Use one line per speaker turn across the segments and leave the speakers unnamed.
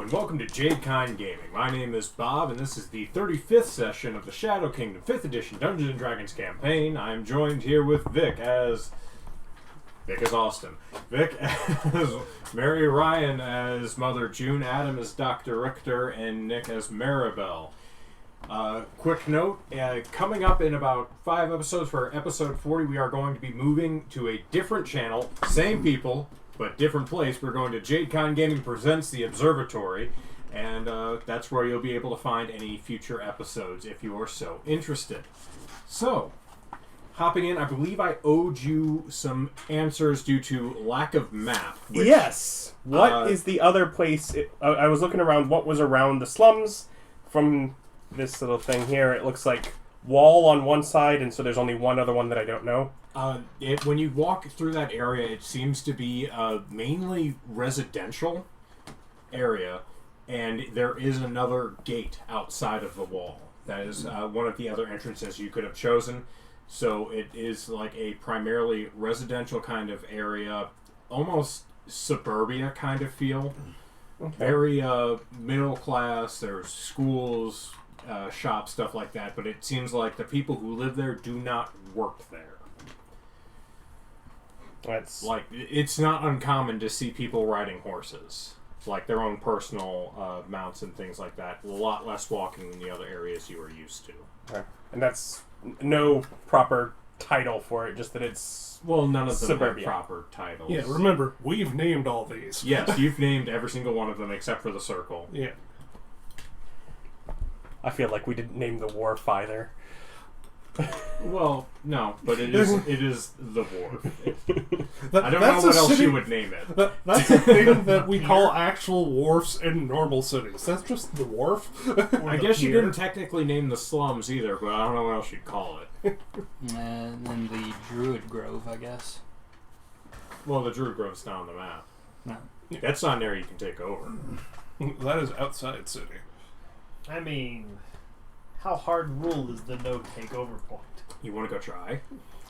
and welcome to Jade Kind Gaming. My name is Bob, and this is the 35th session of the Shadow Kingdom 5th Edition Dungeons & Dragons campaign. I am joined here with Vic as Austin. Vic as Mary Ryan as Mother June, Adam as Dr. Richter, and Nick as Maribel. Quick note, coming up in about 5 episodes for episode 40, we are going to be moving to a different channel, same people, but different place. We're going to Jade Kind Gaming Presents The Observatory, and that's where you'll be able to find any future episodes if you are so interested. So, hopping in, I believe I owed you some answers due to lack of map. Which,
yes! What is the other place? I was looking around what was around the slums. From this little thing here, it looks like wall on one side, and so there's only one other one that I don't know.
When you walk through that area, it seems to be mainly residential area, and there is another gate outside of the wall. That is one of the other entrances you could have chosen. So it is like a primarily residential kind of area, almost suburbia kind of feel. Okay. Very middle class. There's schools, shops, stuff like that, but it seems like the people who live there do not work there.
That's
like, it's not uncommon to see people riding horses, like their own personal mounts and things like that. A lot less walking than the other areas you are used to.
Okay. And that's no proper title for it, just that it's
none of them
suburbia.
have proper titles.
Yeah, remember, we've named all these.
Yes, you've named every single one of them except for the circle.
Yeah.
I feel like we didn't name the wharf either.
Well, no, but it is the wharf. I don't know what else you would name it.
That's the thing that we call actual wharfs in normal cities. That's just the wharf.
I guess you didn't technically name the slums either, but I don't know what else you'd call it.
And then the Druid Grove, I guess.
Well, the Druid Grove's not on the map.
No.
That's not an area you can take over.
That is outside city.
I mean, how hard rule is the no takeover point?
You want to go try?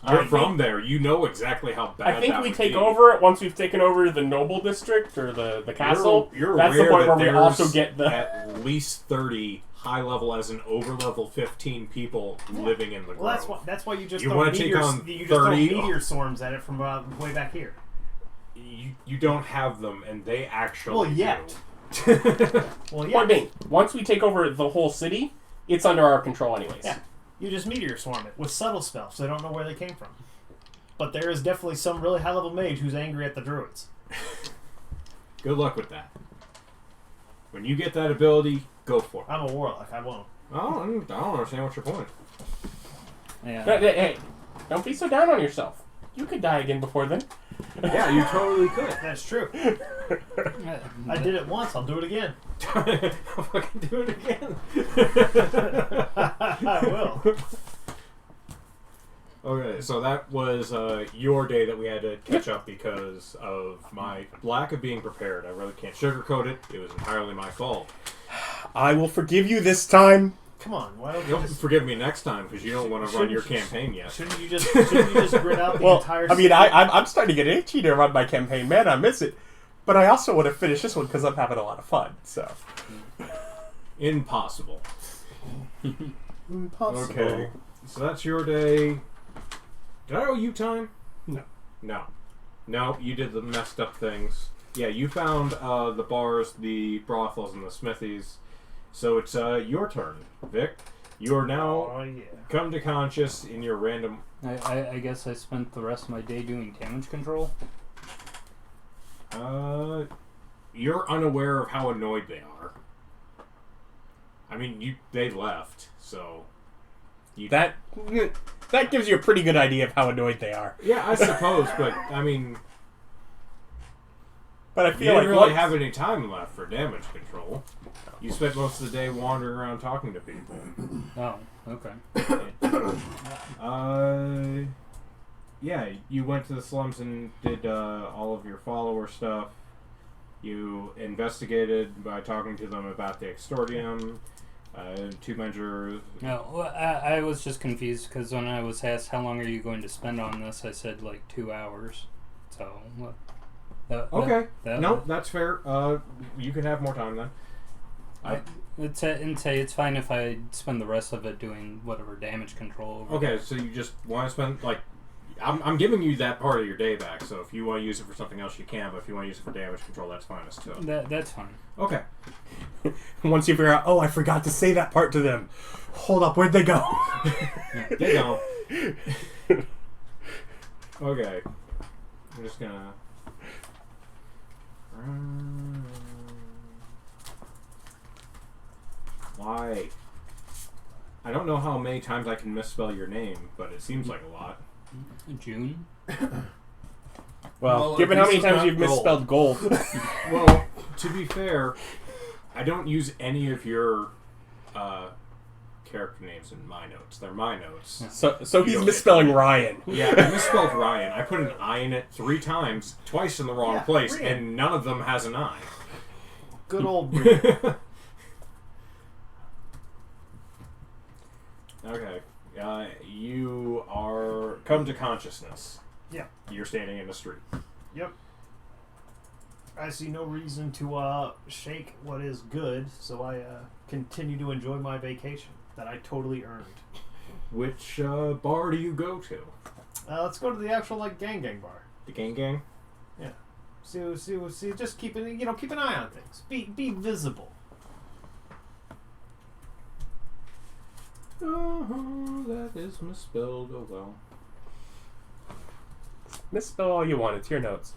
You're from there. You know exactly how bad
I think
that
we
would
take
be.
over it once we've taken over the noble district or the castle. That's the point where we also get the
at least 30 high level as an over level 15 people living in the grove.
Well, that's why you just
you
throw
want to take on 30
meteor swarms at it from way back here.
You don't have them, and they actually
well yet.
Well, yeah. Once we take over the whole city, it's under our control anyways.
Yeah. You just meteor swarm it with subtle spells, so they don't know where they came from. But there is definitely some really high-level mage who's angry at the druids.
Good luck with that. When you get that ability, go for it.
I'm a warlock. I won't.
I don't understand what's your point.
Yeah.
Hey, don't be so down on yourself. You could die again before then.
Yeah, you totally could.
That's true. I did it once. I'll do it again.
I'll fucking do it again.
I will.
Okay, so that was your day that we had to catch up because of my lack of being prepared. I really can't sugarcoat it. It was entirely my fault.
I will forgive you this time.
Come on, why don't you
You'll
just
forgive me next time because you don't want to run your campaign yet.
Shouldn't you just grit out the entire
I mean, I'm starting to get itchy to run my campaign. Man, I miss it. But I also want to finish this one because I'm having a lot of fun. So
Impossible.
Impossible.
Okay, so that's your day. Did I owe you time? No, you did the messed up things. Yeah, you found the bars, the brothels, and the smithies. So it's your turn, Vic. You are now come to conscious in your random...
I guess I spent the rest of my day doing damage control.
You're unaware of how annoyed they are. I mean, they left, so...
That gives you a pretty good idea of how annoyed they are.
Yeah, I suppose, but, I mean...
But I
You
feel
didn't
like
really have any time left for damage control. You spent most of the day wandering around talking to people.
Oh, okay.
Yeah, you went to the slums and did all of your follower stuff. You investigated by talking to them about the extordium, 2 measures.
No, well, I was just confused because when I was asked how long are you going to spend on this, I said like 2 hours. So,
Okay. No, that's fair. You can have more time then.
It's fine if I spend the rest of it doing whatever damage control.
Okay, so you just want to spend, like... I'm giving you that part of your day back, so if you want to use it for something else, you can, but if you want to use it for damage control, that's fine as too.
That's fine.
Okay.
Once you figure out, I forgot to say that part to them. Hold up, where'd they go?
They go. Okay. I'm just gonna... Why? I don't know how many times I can misspell your name, but it seems like a lot.
June?
Well, given how many times you've misspelled gold.
Well, to be fair, I don't use any of your character names in my notes. They're my notes.
So he's misspelling Ryan.
Yeah, I misspelled Ryan. I put an I in it 3 times, twice in the wrong place, and none of them has an I.
Good old Richter.
Okay. You are come to consciousness.
Yeah.
You're standing in the street.
Yep. I see no reason to shake what is good, so I continue to enjoy my vacation that I totally earned.
Which bar do you go to?
Let's go to the actual gang bar.
The gang?
Yeah. See. Just keep an eye on things. Be visible.
Oh, that is misspelled. Oh well.
Misspell all you want. It's your notes.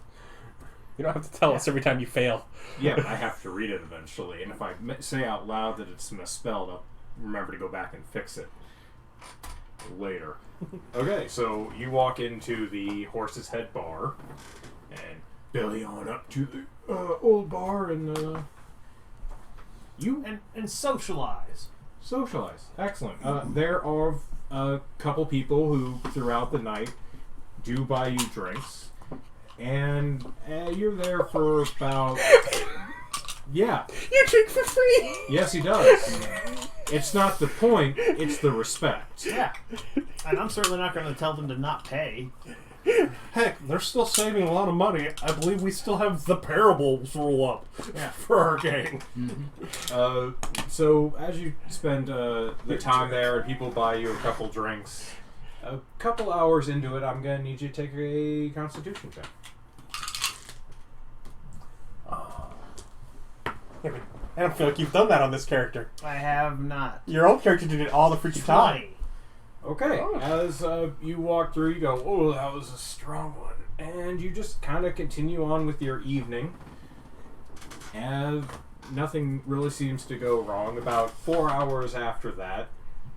You don't have to tell us every time you fail.
Yeah, I have to read it eventually, and if I say out loud that it's misspelled, I'll remember to go back and fix it later. Okay, so you walk into the Horse's Head bar, and belly on up to the old bar, and you
and socialize.
Socialize. Excellent. There are a couple people who, throughout the night, do buy you drinks. And you're there for about... Yeah.
You drink for free!
Yes, he does. It's not the point, it's the respect.
Yeah. And I'm certainly not going to tell them to not pay.
Heck, they're still saving a lot of money. I believe we still have the parables roll up for our gang.
So as you spend the time there and people buy you a couple drinks, a couple hours into it, I'm going to need you to take a Constitution check.
I don't feel like you've done that on this character.
I have not.
Your old character did it all the freaking time.
Okay, as you walk through, you go, oh, that was a strong one. And you just kind of continue on with your evening. And nothing really seems to go wrong. About 4 hours after that,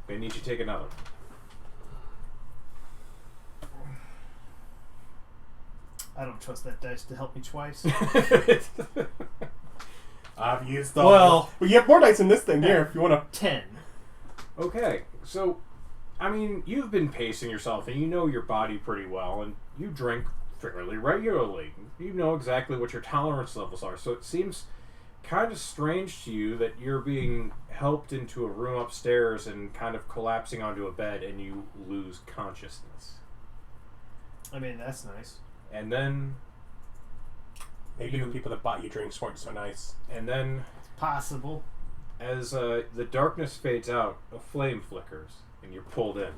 they need you to take another.
I don't trust that dice to help me twice.
I've used them.
Well,
you have more dice in this thing here if you want to.
10.
Okay, so, I mean, you've been pacing yourself and you know your body pretty well, and you drink fairly regularly. You know exactly what your tolerance levels are, so it seems kind of strange to you that you're being helped into a room upstairs and kind of collapsing onto a bed and you lose consciousness.
I mean, that's nice.
And then...
Maybe the people that bought you drinks weren't so nice.
And then...
It's possible.
As the darkness fades out, a flame flickers, and you're pulled in.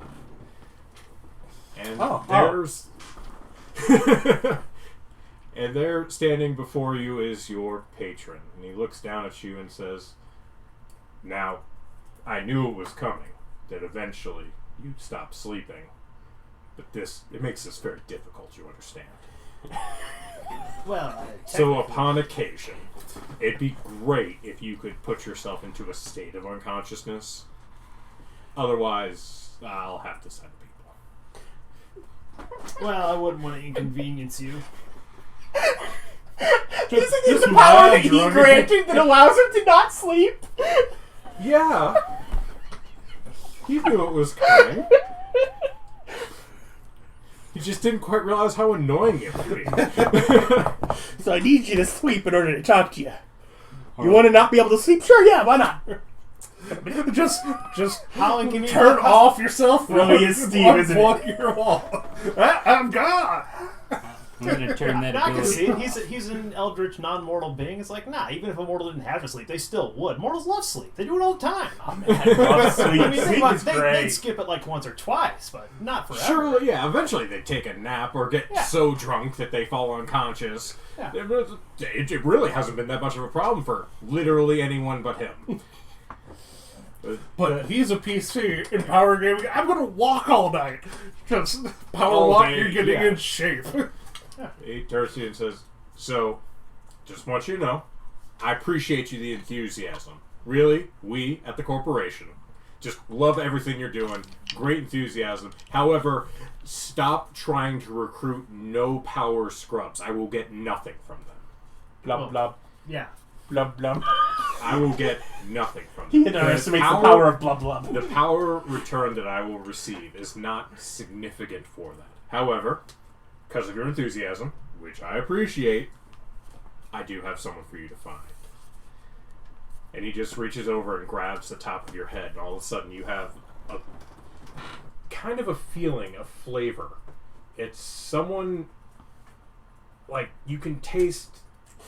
And there's... and there, standing before you, is your patron. And he looks down at you and says, now, I knew it was coming, that eventually you'd stop sleeping. But it makes this very difficult, you understand.
Well,
So upon occasion, it'd be great if you could put yourself into a state of unconsciousness. Otherwise, I'll have to send people.
well, I wouldn't want to inconvenience you.
Isn't it the power that he granted that allows him to not sleep?
Yeah. He knew it was coming. He just didn't quite realize how annoying it would be.
So I need you to sleep in order to talk to you. You want to not be able to sleep? Sure, yeah, why not?
just
How inconvenient.
turn off your cell phone.
Really is Steve, isn't it?
Unplug your wall. I'm gone.
I'm gonna turn that
I can
ability.
see it. He's an eldritch, non-mortal being. It's like, nah, even if a mortal didn't have to sleep, they still would. Mortals love sleep. They do it all the time.
Oh, man, I love sleep.
I mean,
Sleep is
they'd
great.
skip it like once or twice, but not forever.
Surely, yeah, eventually they take a nap or get
Yeah.
so drunk that they fall unconscious.
Yeah.
It really hasn't been that much of a problem for literally anyone but him.
But he's a PC in power gaming. I'm gonna walk all night. Just power
All
walk,
day,
you're getting
yeah.
in shape.
He turns to you and says, "So, just want you to know, I appreciate you the enthusiasm. Really, we at the corporation just love everything you're doing. Great enthusiasm. However, stop trying to recruit no power scrubs. I will get nothing from them.
Blub, blub,
Yeah.
blub, blub.
I will get nothing from
He
them.
underestimates the power of blub, blub.
The power return that I will receive is not significant for that. However, because of your enthusiasm, which I appreciate, I do have someone for you to find." And he just reaches over and grabs the top of your head, and all of a sudden you have a kind of a feeling, a flavor. It's someone, like, you can taste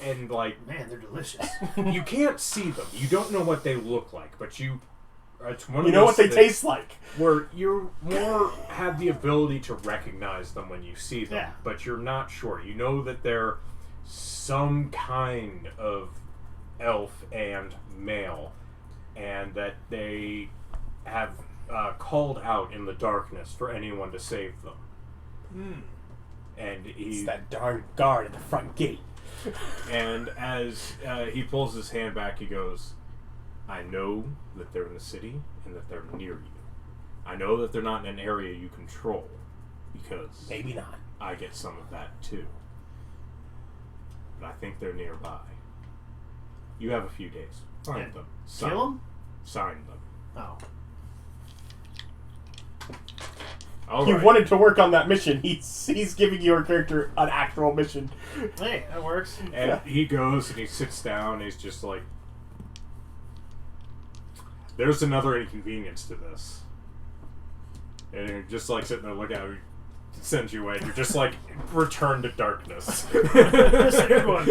and, like,
Man, they're delicious.
you can't see them. You don't know what they look like, but it's one of
You know what
those
they
things
taste like.
where you more have the ability to recognize them when you see them,
Yeah.
but you're not sure. You know that they're some kind of elf and male, and that they have called out in the darkness for anyone to save them. And
It's
he
that darn guard at the front gate.
and as he pulls his hand back, he goes, "I know that they're in the city and that they're near you. I know that they're not in an area you control, because
Maybe not.
I get some of that too. But I think they're nearby. You have a few days. Find
Yeah.
them.
Kill them?
Sign them.
Oh.
All
You
right.
wanted to work on that mission. He's giving your character an actual mission.
Hey, that works.
And he goes and he sits down and he's just like, "There's another inconvenience to this." And you're just like sitting there looking at him, he sends you away, and you're just like, return to darkness.
Just everyone.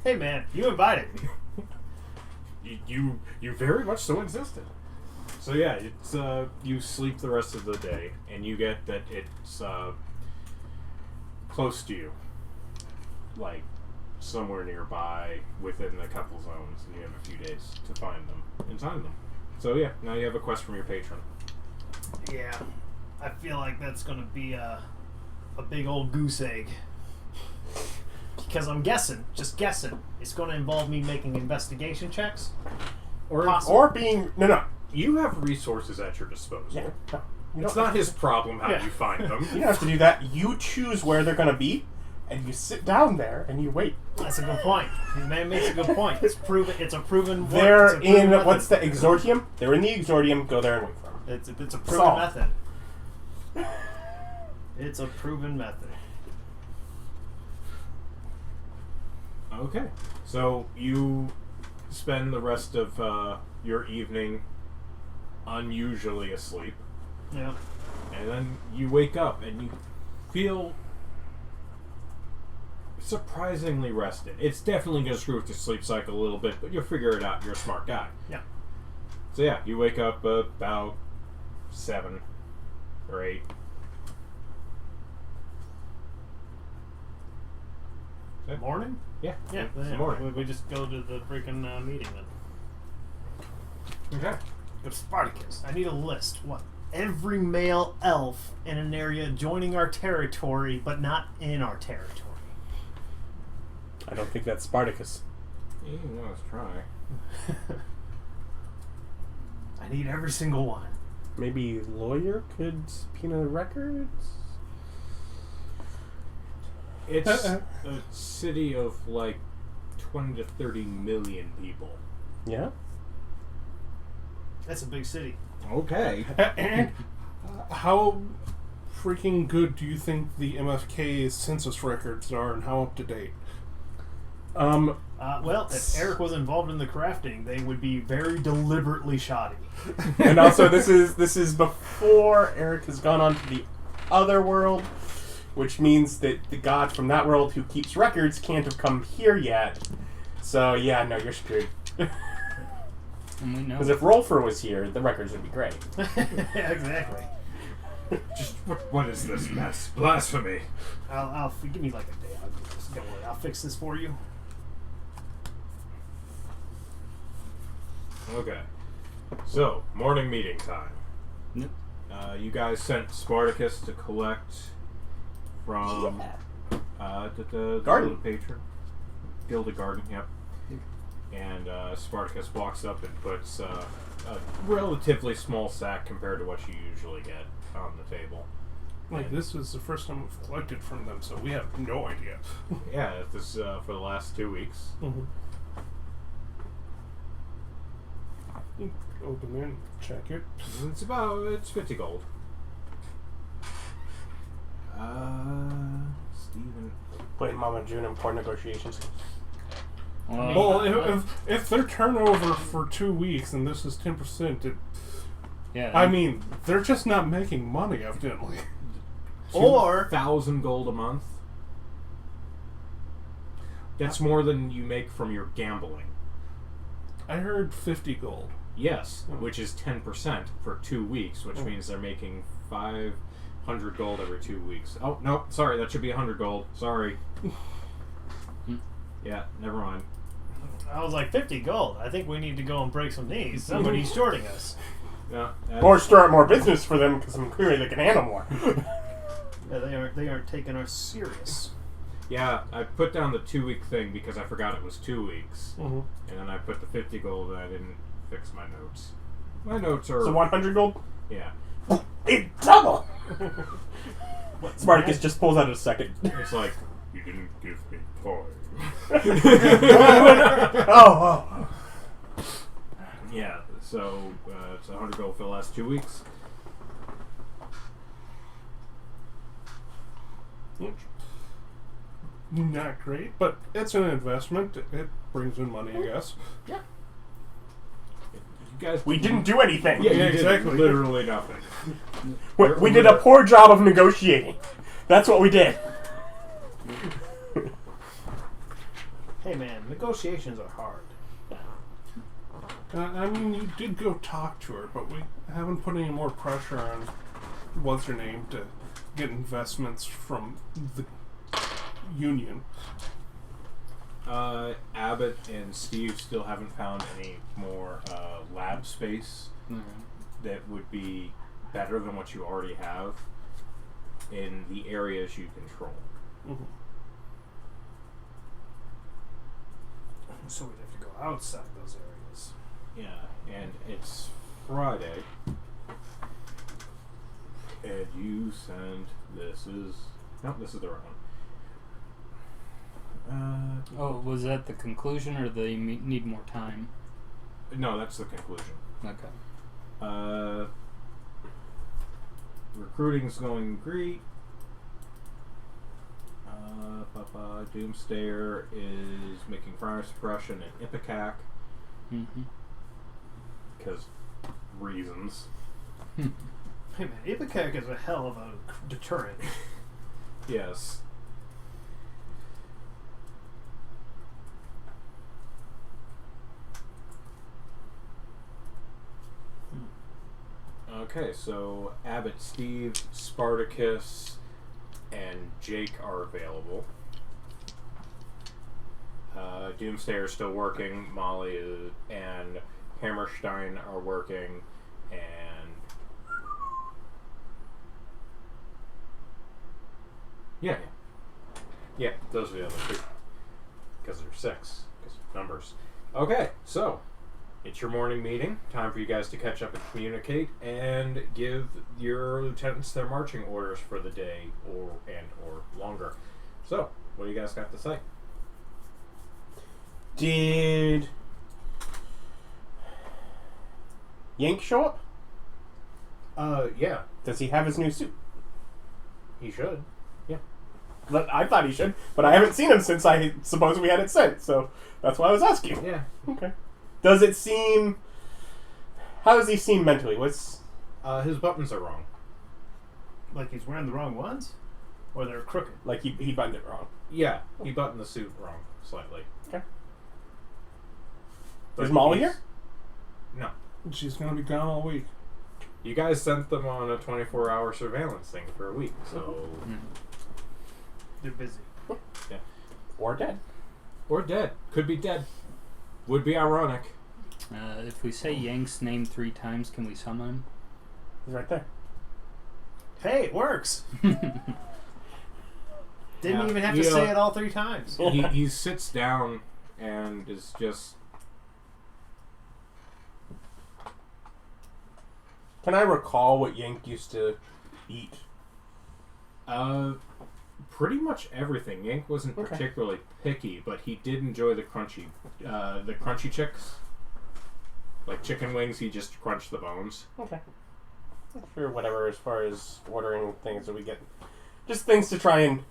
Hey man, you invited me.
You very much so insisted. So yeah, it's you sleep the rest of the day, and you get that it's close to you, like somewhere nearby within a couple zones, and you have a few days to find them and sign them. So yeah, now you have a quest from your patron.
Yeah. I feel like that's gonna be a big old goose egg. Because I'm guessing, just guessing, it's gonna involve me making investigation checks.
Or being no.
You have resources at your disposal.
Yeah. No. You
It's
don't-
not his problem how
Yeah.
you find them.
You don't have to do that. You choose where they're going to be, and you sit down there and you wait.
That's a good point. The man makes a good point. It's proven. It's a proven.
They're
it's a proven
in
method.
what's the exordium? They're in the exordium. Go there and wait for them.
It's a proven
Solved.
method. It's a proven method.
Okay. So you spend the rest of your evening unusually asleep,
Yeah.
and then you wake up and you feel surprisingly rested. It's definitely going to screw with your sleep cycle a little bit, but you'll figure it out. You're a smart guy.
Yeah.
So yeah, you wake up about 7 or 8.
Morning.
Yeah.
Yeah.
It's
yeah.
morning.
We just go to the freaking meeting then.
Okay.
Go to Spartacus. I need a list. What? Every male elf in an area joining our territory, but not in our territory.
I don't think that's Spartacus.
Yeah, let's try.
I need every single one.
Maybe lawyer could subpoena records.
It's a city of like 20 to 30 million people.
Yeah.
That's a big city.
Okay.
And how freaking good do you think the MFK census records are, and how up to date?
Well, if Eric was involved in the crafting, they would be very deliberately shoddy.
And also, this is before Eric has gone on to the other world. which means that the god from that world who keeps records can't have come here yet. So, yeah, no, you're screwed.
And we know.
Because if Rolfer was here, the records would be great.
Yeah, exactly.
Just what is this mess? Blasphemy.
I'll give me like a day. Don't worry, I'll fix this for you.
Okay. So, morning meeting time.
Yep.
You guys sent Spartacus to collect from the
Garden.
patron. Gilded Garden, yep. And Spartacus walks up and puts a relatively small sack compared to what you usually get on the table.
Like, this is the first time we've collected from them, so we have no idea.
Yeah, this is for the last 2 weeks.
Mm-hmm. Open it, check it.
It's 50 gold. Steven.
Putting Mama June in poor negotiations.
Well, if their turnover for 2 weeks and this is 10%,
yeah.
I mean, they're just not making money, evidently.
Or
2,000 gold a month. That's more than you make from your gambling.
I heard 50 gold.
Yes, which is 10% for 2 weeks, which means they're making 500 gold every 2 weeks. Oh, no, sorry, that should be 100 gold. Sorry. Yeah, never mind.
I was like 50 gold. I think we need to go and break some knees. Somebody's shorting us.
Yeah,
Or start more business for them, because I'm clearly they can handle more.
Yeah, they aren't taking us serious.
yeah, I put down the 2 week thing because I forgot it was 2 weeks.
Mm-hmm.
And then I put the 50 gold and I didn't fix my notes. My notes are...
So 100 gold?
Yeah.
It's double! Spartacus just pulls out a second.
It's like, you didn't give me toy.
Oh.
Yeah, so it's 100 gold for the last 2 weeks.
Not great, but it's an investment. It brings in money, I guess.
Yeah.
You guys...
We didn't do anything.
Yeah, you did
exactly.
literally nothing.
We did a poor job of negotiating. That's what we did.
Hey man, negotiations are hard.
I mean, you did go talk to her, but we haven't put any more pressure on what's her name to get investments from the union.
Abbott and Steve still haven't found any more lab space that would be better than what you already have in the areas you control.
Mm-hmm.
So we'd have to go outside those areas.
Yeah, and it's Friday. And you send this is the wrong one.
Oh, was that the conclusion, or they need more time?
No, that's the conclusion.
Okay.
Recruiting's going great. Doomstayer is making fire suppression in Ipecac.
Mm-hmm.
Because reasons.
Hey man, Ipecac is a hell of a deterrent.
Yes. Okay, so Abbott, Steve, Spartacus, and Jake are available. Doomstayer is still working. Molly and Hammerstein are working, and yeah, those are the other two because they're 6 because numbers. Okay, so it's your morning meeting. Time for you guys to catch up and communicate, and give your lieutenants their marching orders for the day or longer. So, what do you guys got to say?
Did Yank show up?
Yeah,
Does he have his new suit?
he should.
I thought he should, but I haven't seen him since I suppose we had it sent, so that's why I was asking.
Yeah.
Okay. Does it seem... How does he seem mentally?
His buttons are wrong.
Like he's wearing the wrong ones? Or they're crooked.
Like he buttoned it wrong.
Yeah, he buttoned the suit wrong slightly.
Okay.
But
Is Molly
he's-
here?
No.
She's gonna be gone all week.
You guys sent them on a 24-hour surveillance thing for a week, so...
They're busy.
Or dead.
Or dead. Could be dead. Would be ironic.
If we say Yank's name 3 times, can we summon him?
He's right there.
Hey, it works! Didn't
Yeah,
even have to
you know-
say it all 3 times.
He sits down and is just...
Can I recall what Yank used to eat?
Pretty much everything. Yank wasn't
Okay.
particularly picky, but he did enjoy the crunchy chicks. Like chicken wings, he just crunched the bones.
Okay. Sure, whatever, as far as ordering things that we get. Just things to try and...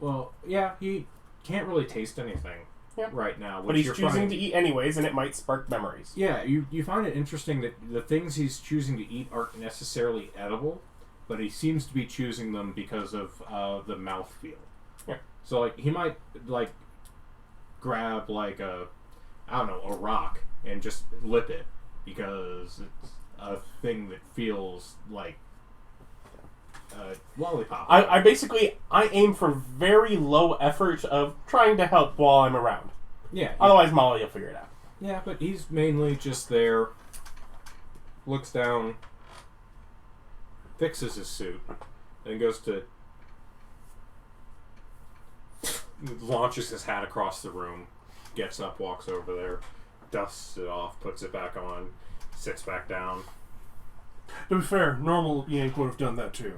Well, yeah, he can't really taste anything
Yeah.
right now.
But
which
he's
you're
choosing
finding-
to eat anyways, and it might spark memories.
Yeah, you find it interesting that the things he's choosing to eat aren't necessarily edible, but he seems to be choosing them because of the mouthfeel.
Yeah.
So, like, he might, like, grab, like, a rock and just lip it because it's a thing that feels like a lollipop.
I aim for very low effort of trying to help while I'm around.
Yeah.
Otherwise, Molly will figure it out.
Yeah, but he's mainly just there, looks down, fixes his suit, then goes to... launches his hat across the room, gets up, walks over there, dusts it off, puts it back on, sits back down.
To be fair, normal Yank would have done that too.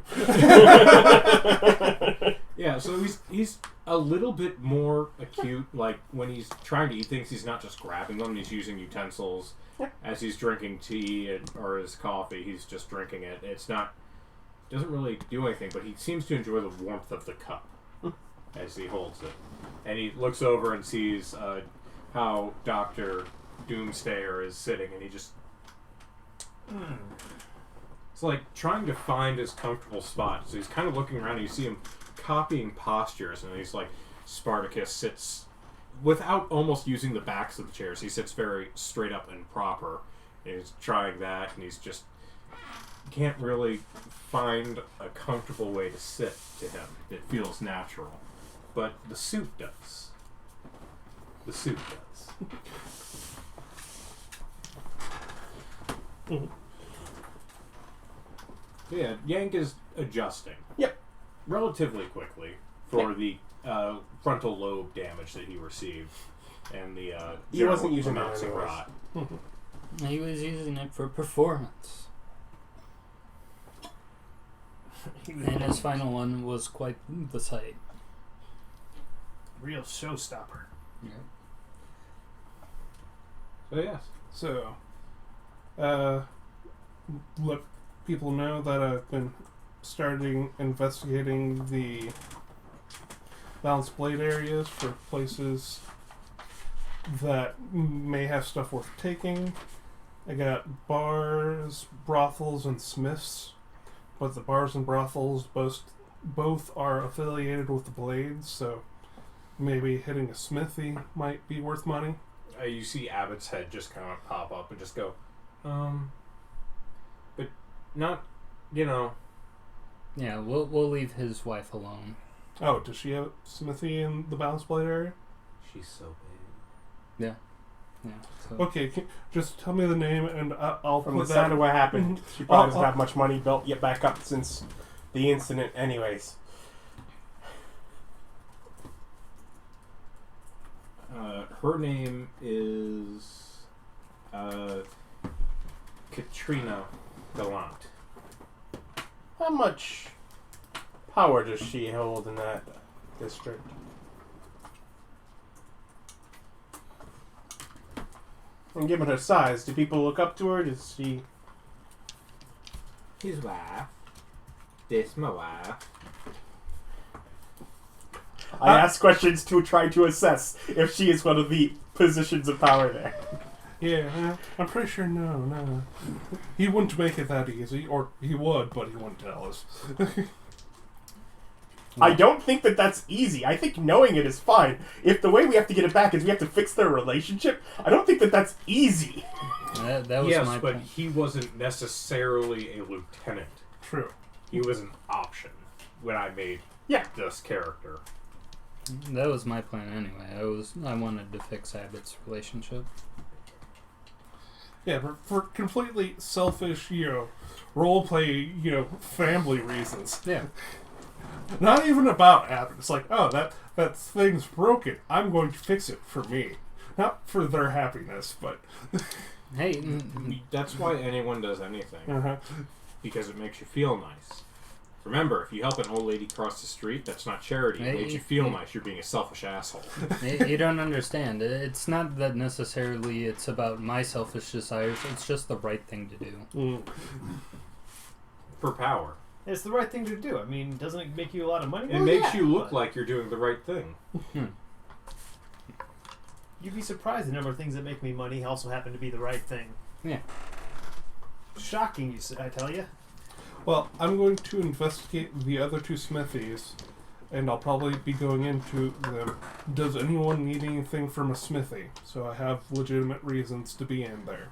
Yeah, so he's a little bit more acute. Like when he's trying to eat things, he's not just grabbing them; he's using utensils. As he's drinking tea or his coffee, he's just drinking it. Doesn't really do anything, but he seems to enjoy the warmth of the cup as he holds it. And he looks over and sees how Dr. Doomstayer is sitting, and he just... It's like trying to find his comfortable spot. So he's kind of looking around, and you see him copying postures, and he's like, Spartacus sits without almost using the backs of the chairs. He sits very straight up and proper, and he's trying that, and he's just can't really find a comfortable way to sit to him that feels natural. But the suit does. The suit does. So yeah, Yank is adjusting.
Yep.
Relatively quickly for the frontal lobe damage that he received and the
He wasn't
general
using it
amounts of
anyways.
rot.
He was using it for performance. And his final one was quite the sight.
Real showstopper.
Yeah.
So yes.
So, let people know that I've been investigating the balanced blade areas for places that may have stuff worth taking. I got bars, brothels, and smiths, but the bars and brothels both are affiliated with the blades, so maybe hitting a smithy might be worth money.
You see Abbott's head just kind of pop up and just go, but not,
Yeah, we'll leave his wife alone.
Oh, does she have a smithy in the balanced blade area?
she's so big.
Yeah. So.
Okay, just tell me the name and I'll
From
put
the
that.
sound of what happened, she probably doesn't
I'll-
have much money built yet back up since the incident anyways.
Her name is Katrina Gallant.
How much power does she hold in that district? And given her size, do people look up to her? Does she...
His wife. This my wife.
I ask questions to try to assess if she is one of the positions of power there.
Yeah, I'm pretty sure no. He wouldn't make it that easy, or he would, but he wouldn't tell us.
I don't think that that's easy. I think knowing it is fine. If the way we have to get it back is we have to fix their relationship, I don't think that that's easy.
That was
yes,
my
but
point.
he wasn't necessarily a lieutenant.
True.
He was an option when I made this character.
That was my plan anyway. I wanted to fix Abbott's relationship.
Yeah, for completely selfish, role play, family reasons.
Yeah.
Not even about Abbott. It's like, oh, that thing's broken. I'm going to fix it for me. Not for their happiness, but...
Hey,
That's why anyone does anything.
Uh-huh.
Because it makes you feel nice. Remember, if you help an old lady cross the street, that's not charity. It makes you feel nice. You're being a selfish asshole.
you don't understand. It's not that necessarily it's about my selfish desires. It's just the right thing to do.
For power.
It's the right thing to do. I mean, doesn't it make you a lot of money?
It makes you look like you're doing the right thing.
You'd be surprised the number of things that make me money also happen to be the right thing.
Yeah.
Shocking, I tell you.
Well, I'm going to investigate the other two smithies, and I'll probably be going into them. Does anyone need anything from a smithy? So I have legitimate reasons to be in there.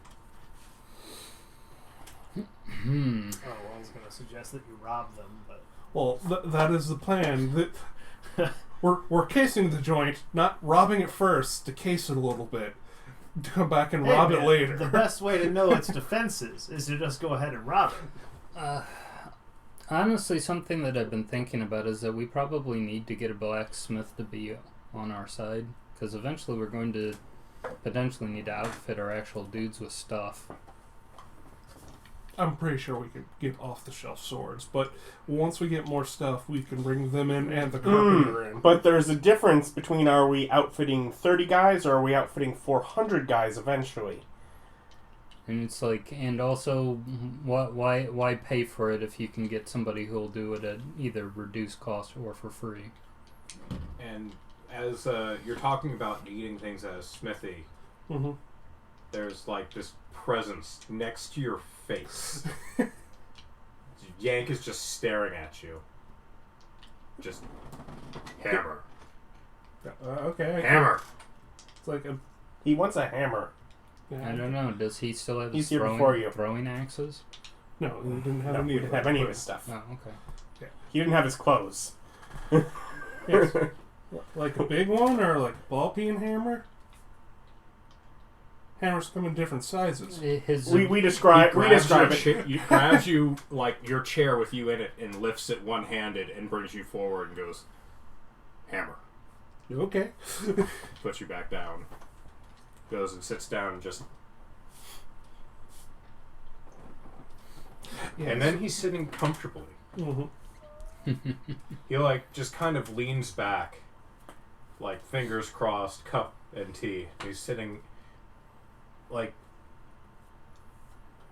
Oh, well, I was going to suggest that you rob them, but...
Well, that is the plan. We're casing the joint, not robbing it first to case it a little bit, to come back and rob it later.
The best way to know its defenses is to just go ahead and rob it.
Honestly, something that I've been thinking about is that we probably need to get a blacksmith to be on our side, because eventually we're going to potentially need to outfit our actual dudes with stuff.
I'm pretty sure we could get off-the-shelf swords, but once we get more stuff, we can bring them in and the carpenter in.
But there's a difference between are we outfitting 30 guys or are we outfitting 400 guys eventually?
And it's like, and also, why pay for it if you can get somebody who'll do it at either reduced cost or for free?
And as you're talking about needing things at a smithy, there's like this presence next to your face. Yank is just staring at you. Just hammer.
Okay.
Hammer.
It's like a...
He wants a hammer.
I don't know. Does he still have his
He's here before you.
throwing axes?
No, he didn't have
No,
any
he
of
didn't
it.
have any of his stuff.
Oh, okay.
He didn't have his clothes.
Yes. Like a big one or like a ball-peen hammer? Hammers come in different sizes.
We describe it.
He grabs you like your chair with you in it and lifts it one-handed and brings you forward and goes, hammer.
Okay.
Puts you back down. Goes and sits down and just...
Yes.
And then he's sitting comfortably. He like just kind of leans back, like fingers crossed, cup and tea. He's sitting like...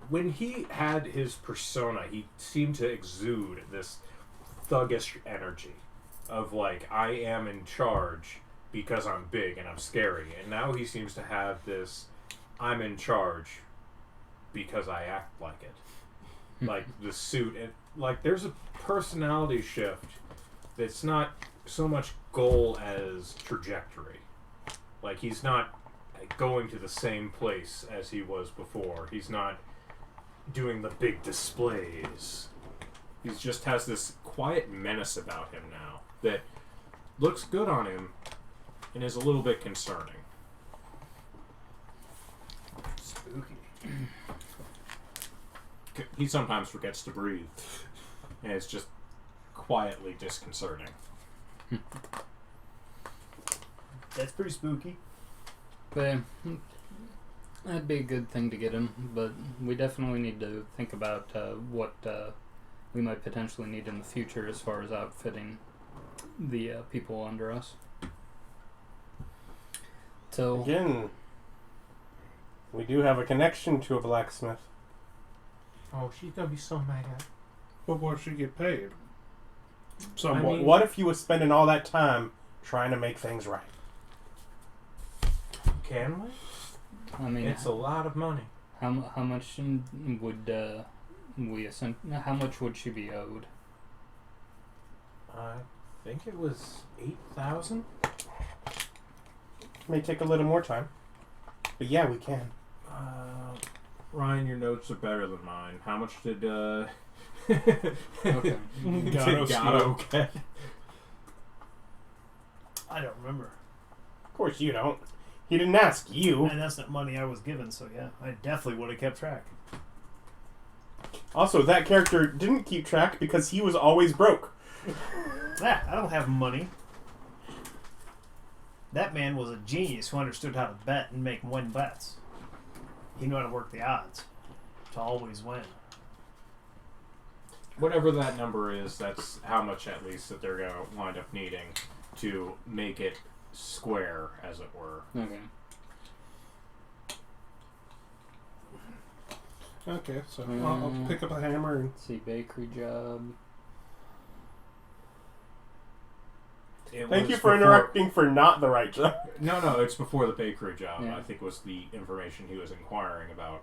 When he had his persona, he seemed to exude this thuggish energy of like, I am in charge because I'm big and I'm scary. And now he seems to have this, I'm in charge because I act like it. Like the suit, and like there's a personality shift that's not so much goal as trajectory. Like he's not going to the same place as he was before. He's not doing the big displays. He just has this quiet menace about him now that looks good on him and is a little bit concerning.
Spooky.
He sometimes forgets to breathe, and it's just quietly disconcerting.
That's pretty spooky.
But that'd be a good thing to get him, but we definitely need to think about what we might potentially need in the future as far as outfitting the people under us. So
Again, we do have a connection to a blacksmith.
Oh, she's gonna be so mad.
But what should get paid?
I mean-
What if you were spending all that time trying to make things right?
Can we?
I mean,
It's a lot of money.
how much would how much would she be owed?
I think it was 8,000.
May take a little more time. But yeah, we can.
Ryan, your notes are better than mine. How much did
Okay.
did Gatto get?
I don't remember.
Of course you don't. He didn't ask you.
And that's not money I was given, so yeah, I definitely would have kept track.
Also, that character didn't keep track because he was always broke.
Yeah, I don't have money. That man was a genius who understood how to bet and make win bets. He knew how to work the odds to always win.
Whatever that number is, that's how much at least that they're going to wind up needing to make it square, as it were.
Okay.
Okay, so I'll pick up a hammer and...
See, bakery job.
Thank you for interrupting for not the right job.
No, it's before the bakery job,
Yeah.
I think was the information he was inquiring about.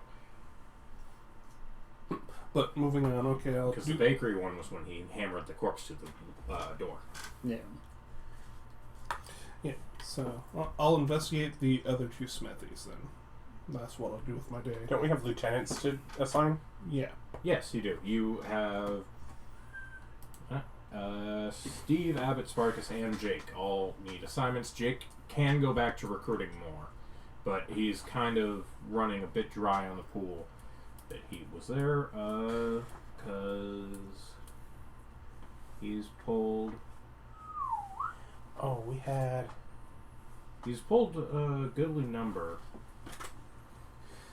But moving on, okay, I'll
Because the bakery one was when he hammered the corpse to the door.
Yeah.
Yeah, so I'll investigate the other two smithies then. That's what I'll do with my day.
Don't we have lieutenants to assign?
Yeah.
Yes, you do. You have Steve, Abbott, Sparkus, and Jake all need assignments. Jake can go back to recruiting more, but he's kind of running a bit dry on the pool that he was there, because he's pulled a goodly number.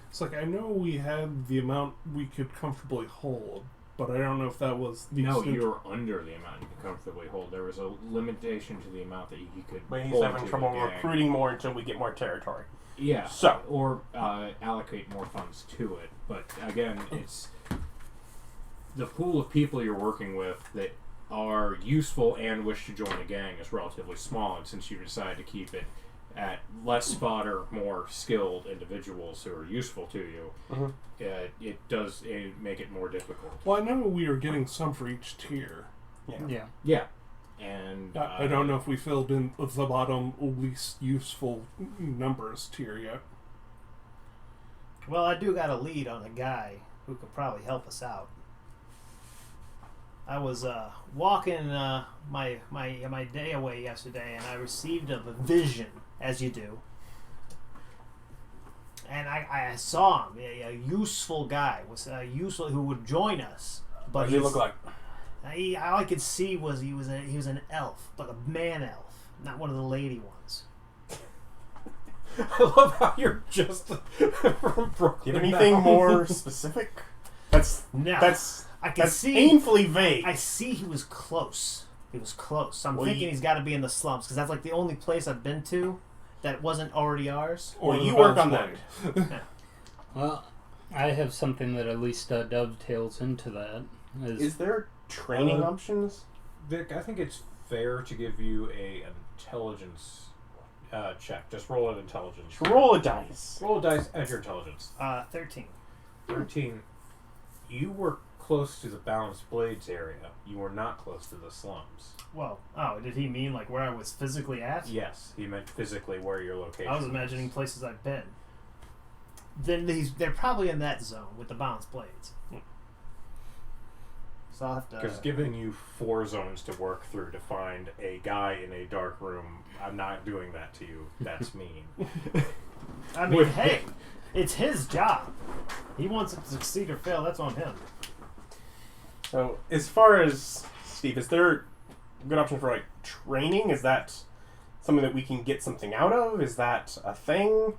It's like, I know we had the amount we could comfortably hold, but I don't know if that was the
No,
extent-
you're under the amount you can comfortably hold. There was a limitation to the amount that you could
But he's
hold
having
to
trouble
the gang.
recruiting more until we get more territory.
Yeah.
So.
Or allocate more funds to it. But again, it's the pool of people you're working with that are useful and wish to join a gang is relatively small, and since you decide to keep it at less fodder, more skilled individuals who are useful to you, it does make it more difficult.
Well, I know we are getting some for each tier.
Yeah.
Yeah. And
I don't know if we filled in the bottom least useful numbers tier yet.
Well, I do got a lead on a guy who could probably help us out. I was walking my day away yesterday, and I received a vision, as you do. And I saw him, a useful guy, was useful who would join us. But
What does he look like?
All I could see was he was an elf, but a man elf, not one of the lady ones.
I love how you're just from Brooklyn.
Get anything more specific? That's
I can see
painfully vague.
I see he was close. He was close. So I'm
Well,
thinking he's got to be in the slums because that's like the only place I've been to that wasn't already ours.
Or
Well,
the
you work on
Bell's
that.
Blade.
Well, I have something that at least dovetails into that.
Is there training options?
Vic, I think it's fair to give you a intelligence check. Just roll an intelligence.
Roll a dice.
Roll a dice at your intelligence.
13.
13. You were close to the Balanced Blades area. You were not close to the slums.
Well, did he mean like where I was physically at?
Yes, he meant physically where your location
I was imagining places I've been. Then they're probably in that zone with the balanced blades. So I'll have to.
Because giving you 4 zones to work through to find a guy in a dark room, I'm not doing that to you. That's mean.
I mean, hey, it's his job. He wants it to succeed or fail. That's on him.
So, as far as Steve, is there a good option for like training? Is that something that we can get something out of? Is that a thing?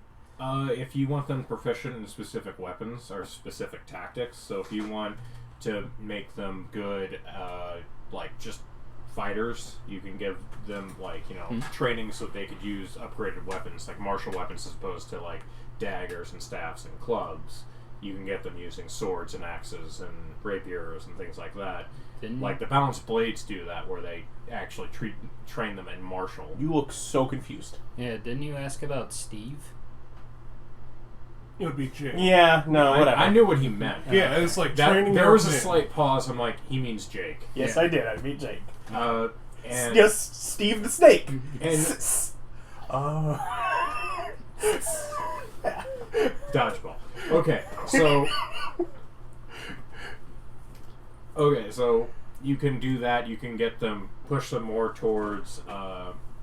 If you want them proficient in specific weapons or specific tactics, so if you want to make them good, like just fighters, you can give them like training so that they could use upgraded weapons, like martial weapons, as opposed to like daggers and staffs and clubs. You can get them using swords and axes and rapiers and things like that. Like the Balanced Blades do that, where they actually train them in martial.
You look so confused.
Yeah, didn't you ask about Steve?
It would be Jake.
Yeah, no, whatever.
I knew what he meant.
Yeah, it's like
That,
training.
there was a
your
slight pause. I'm like, he means Jake.
Yes,
Yeah.
I did. I beat Jake.
And
Just Steve the Snake.
and dodgeball. Okay, so you can do that. You can get them, push them more towards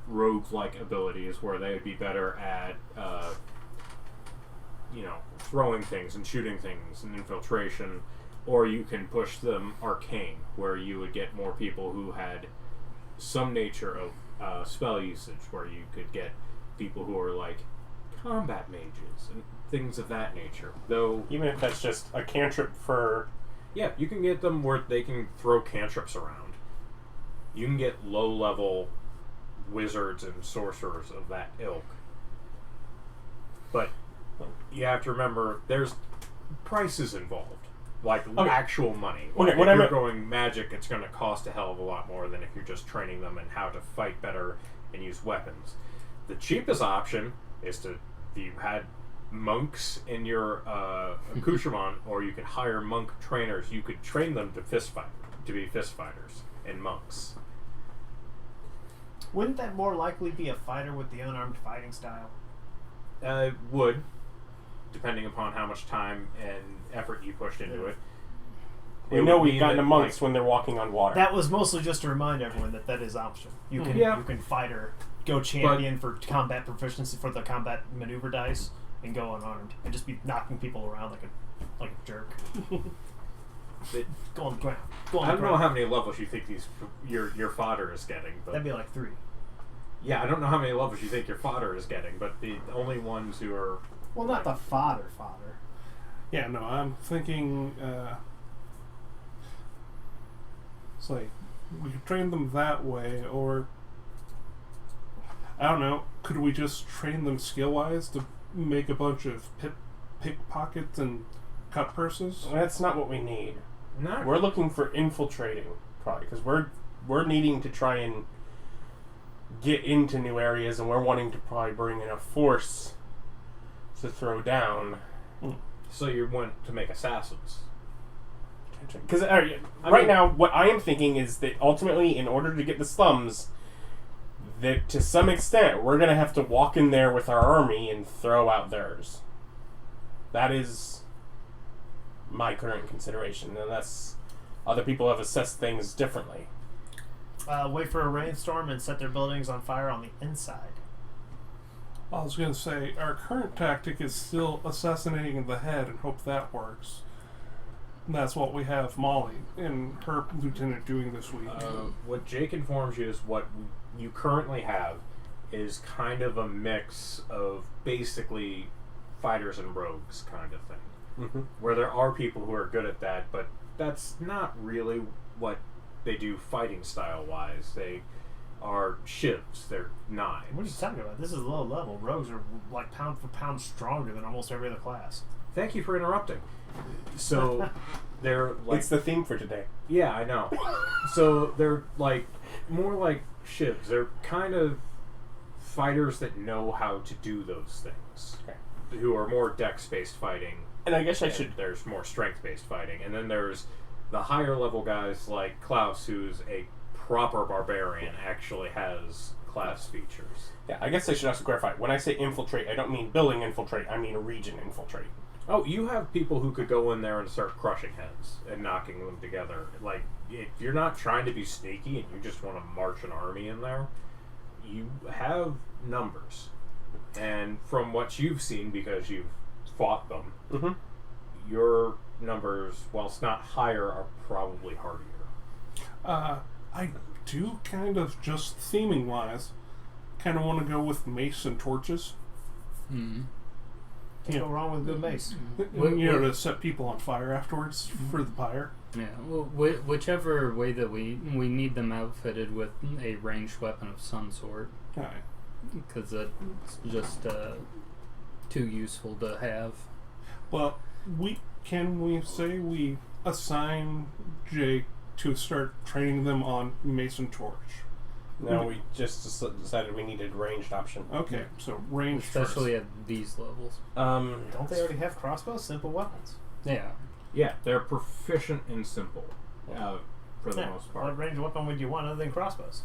rogue-like abilities, where they would be better at, throwing things and shooting things and infiltration. Or you can push them arcane, where you would get more people who had some nature of spell usage, where you could get people who are like combat mages and things of that nature. Though,
Even if that's just a cantrip for...
yeah, you can get them where they can throw cantrips around. You can get low-level wizards and sorcerers of that ilk. But you have to remember, there's prices involved. Like, actual money. Like,
Okay,
if you're going magic, it's going to cost a hell of a lot more than if you're just training them in how to fight better and use weapons. The cheapest option is to, if you had monks in your accoutrement, or you could hire monk trainers, you could train them to be fist fighters and monks.
Wouldn't that more likely be a fighter with the unarmed fighting style?
Would, depending upon how much time and effort you pushed into it.
We know we've gotten to monks when they're walking on water.
That was mostly just to remind everyone that that is optional. You can you can fighter, go champion for combat proficiency for the combat maneuver dice, and go unarmed and just be knocking people around like a jerk. Go on the ground.
I don't know how many levels you think your fodder is getting, but
that'd be like 3.
yeah, I don't know how many levels you think your fodder is getting, but the only ones who are
Well, not the fodder.
Yeah, no, I'm thinking, it's like, we could train them that way, or, I don't know, could we just train them skill-wise to make a bunch of pickpockets and cut purses?
That's not what we need.
not.
We're looking for infiltrating, probably, because we're needing to try and get into new areas, and we're wanting to probably bring in a force to throw down.
So you want to make assassins.
Because right now, what I am thinking is that ultimately, in order to get the slums, that to some extent, we're going to have to walk in there with our army and throw out theirs. That is my current consideration, unless other people have assessed things differently.
Wait for a rainstorm and set their buildings on fire on the inside.
I was going to say, our current tactic is still assassinating the head and hope that works. And that's what we have Molly and her lieutenant doing this week.
What Jake informs you is what you currently have is kind of a mix of basically fighters and rogues kind of thing.
Mm-hmm.
Where there are people who are good at that, but that's not really what they do fighting style-wise. They are shivs. They're knives.
What are you talking about? This is low level. Rogues are like pound for pound stronger than almost every other class.
Thank you for interrupting. So they're like...
It's the theme for today.
Yeah, I know. So they're like more like shivs. They're kind of fighters that know how to do those things.
Okay.
Who are more dex-based fighting.
And I guess I should...
There's more strength-based fighting. And then there's the higher level guys like Klaus, who's a proper barbarian, actually has class features.
Yeah, I guess I should also clarify. When I say infiltrate, I don't mean building infiltrate. I mean region infiltrate.
Oh, you have people who could go in there and start crushing heads and knocking them together. Like, if you're not trying to be sneaky and you just want to march an army in there, you have numbers. And from what you've seen, because you've fought them,
Mm-hmm.
your numbers, whilst not higher, are probably hardier.
I do kind of, just theming-wise, kind of want to go with mace and torches.
Hmm.
Can't go wrong with good mace.
To set people on fire afterwards for the pyre.
Yeah, well, whichever way that we need them outfitted with a ranged weapon of some sort,
Alright.
because it's just too useful to have.
Well, can we say we assign Jake to start training them on mace and torch?
No, we just decided we needed a ranged option.
Okay, so range
Especially
first.
at these levels.
Don't they already have crossbows? Simple weapons.
Yeah.
Yeah, they're proficient in simple, for the most
What
part.
range weapon would you want other than crossbows?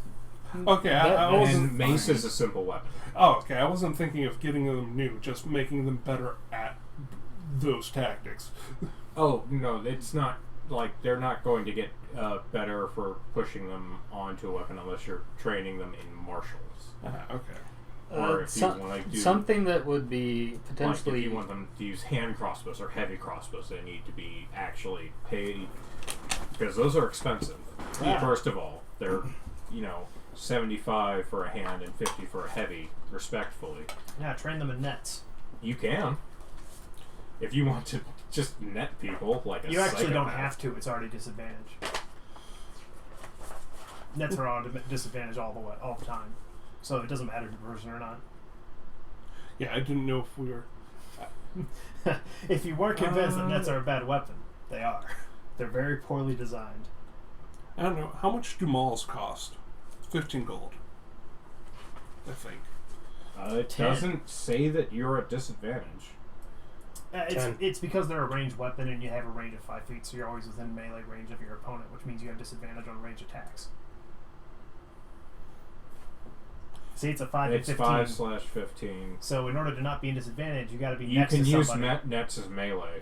Okay, I wasn't.
And mace is a simple weapon.
Oh, okay. I wasn't thinking of getting them new, just making them better at those tactics.
Oh, no, it's not like they're not going to get better for pushing them onto a weapon unless you're training them in martials.
Okay.
Or if you want to do
something that would be potentially.
Like if you want them to use hand crossbows or heavy crossbows, they need to be actually paid because those are expensive.
Yeah.
First of all, they're $75 for a hand and $50 for a heavy, respectfully.
Yeah, train them in nets.
You can, if you want to just net people like a
You actually don't
psychopath.
have to. It's already disadvantage. Nets are on disadvantage all the time, so it doesn't matter diversion or not.
Yeah, I didn't know if we were.
If you weren't convinced that nets are a bad weapon, they are. They're very poorly designed.
I don't know. How much do mauls cost? 15 gold. I think.
It
10.
doesn't say that you're at disadvantage.
It's because they're a ranged weapon and you have a range of 5 feet, so you're always within melee range of your opponent, which means you have disadvantage on range attacks. See, it's a 5
It's
and 15.
5/15.
So in order to not be in disadvantage, you got to be
You
next
can
to
use
somebody.
nets as melee.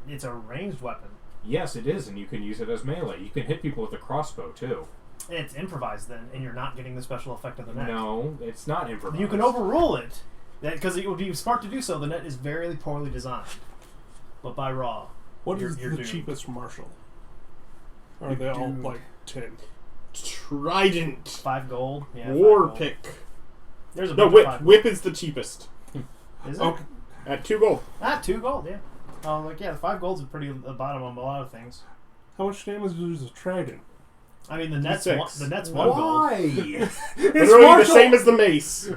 It's a ranged weapon.
Yes, it is, and you can use it as melee. You can hit people with a crossbow too.
It's improvised then, and you're not getting the special effect of the net.
No, it's not improvised.
You can overrule it, because it would be smart to do so. The net is very poorly designed, but by raw.
What is
you're
the
doomed.
cheapest martial? Or are they
You're
all
doomed.
like 10?
Trident.
5 gold. Yeah. 5
War
gold.
pick.
There's a
No,
bunch of
whip.
5 gold.
Whip is the cheapest.
Is it?
Okay.
At 2 gold.
2 gold. Yeah. The 5 gold's a pretty bottom on a lot of things.
How much damage does a trident?
I mean, the net's
6.
1 gold.
Why?
Literally the same as the mace.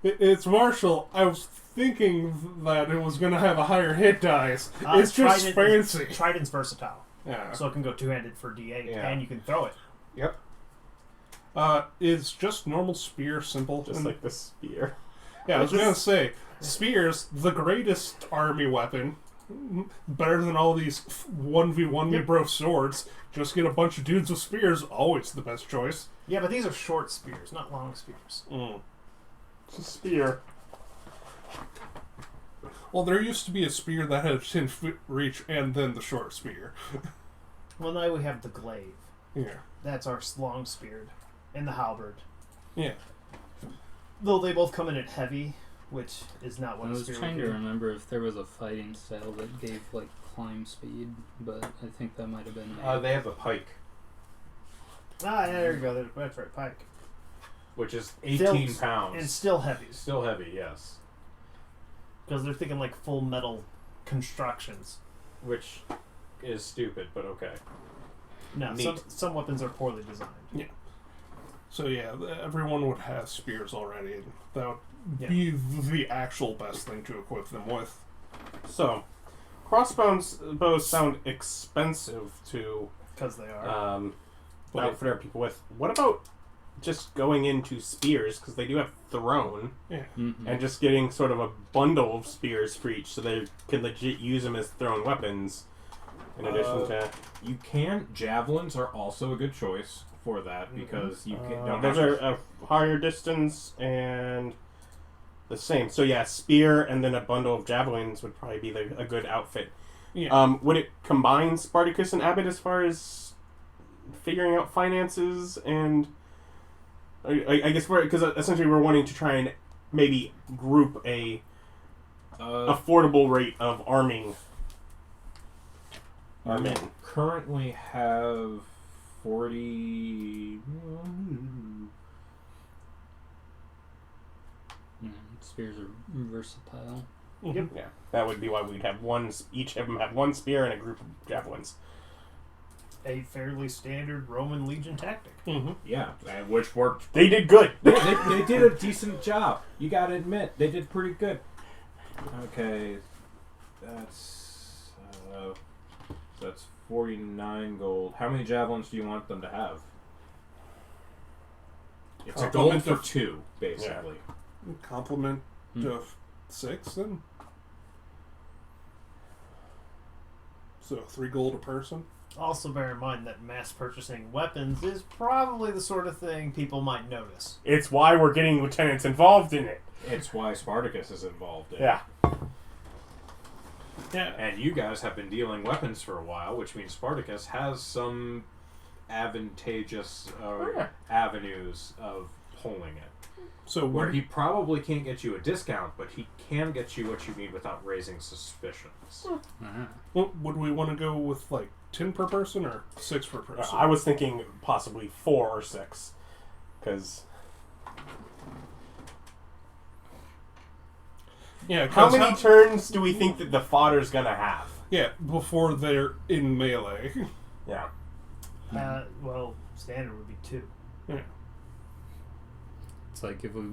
It's martial. I was thinking that it was going to have a higher hit dice. It's just fancy.
Trident's versatile,
Yeah.
so it can go two-handed for D8,
Yeah.
and you can throw it.
Yep.
Is just normal spear simple?
Just like the spear.
Yeah, I was going to say, spears, the greatest army weapon. Better than all these 1v1
Yep.
bro swords. Just get a bunch of dudes with spears, always the best choice.
Yeah, but these are short spears, not long spears.
It's a spear.
Well, there used to be a spear that had a 10-foot reach and then the short spear.
Well, now we have the glaive.
Yeah.
That's our long speared, and the halberd.
Yeah.
Though they both come in at heavy, which is not what
I
a
was
spear
trying
would
to
do.
remember if there was a fighting style that gave like climb speed, but I think that might have been.
They have a pike,
Yeah, there you go. That's right, pike.
which is 18
Still-
pounds.
And still heavy,
Still heavy, yes.
because they're thinking like full metal constructions.
Which is stupid, but okay.
No,
Neat.
some weapons are poorly designed.
So yeah, everyone would have spears already, and that would
Yeah.
be the actual best thing to equip them with.
So, crossbows sound expensive to
Because they are.
outfit people with. What about just going into spears, because they do have thrown,
Yeah.
Mm-hmm.
and just getting sort of a bundle of spears for each, so they can legit use them as thrown weapons. In addition to
You can. Javelins are also a good choice for that because you can. don't
those
have
are a higher distance and the same. So yeah, spear and then a bundle of javelins would probably be a good outfit.
Yeah.
Would it combine Spartacus and Abbott as far as figuring out finances and I guess because essentially we're wanting to try and maybe group a affordable rate of arming our men.
currently have 40.
Spears are versatile.
Yep.
Yeah, that would be why we'd have one. Each of them have one spear and a group of javelins.
A fairly standard Roman legion tactic.
Mm-hmm.
Yeah, which worked.
They did good.
They did a decent job. You gotta admit, they did pretty good. Okay, that's 49 gold. How many javelins do you want them to have? It's a gold for 2, basically.
Compliment to 6 then. So 3 gold a person.
Also bear in mind that mass purchasing weapons is probably the sort of thing people might notice.
It's why we're getting lieutenants involved in it.
It's why Spartacus is involved in it.
Yeah.
Yeah.
And you guys have been dealing weapons for a while, which means Spartacus has some advantageous avenues of pulling it.
So
Where he probably can't get you a discount, but he can get you what you need without raising suspicions.
well, would we want to go with like 10 per person or 6 per person?
I was thinking possibly 4 or 6. Because
yeah.
how many turns do we think that the fodder's going to have?
Yeah, before they're in melee.
Yeah.
Well, standard would be 2.
Yeah.
It's like if we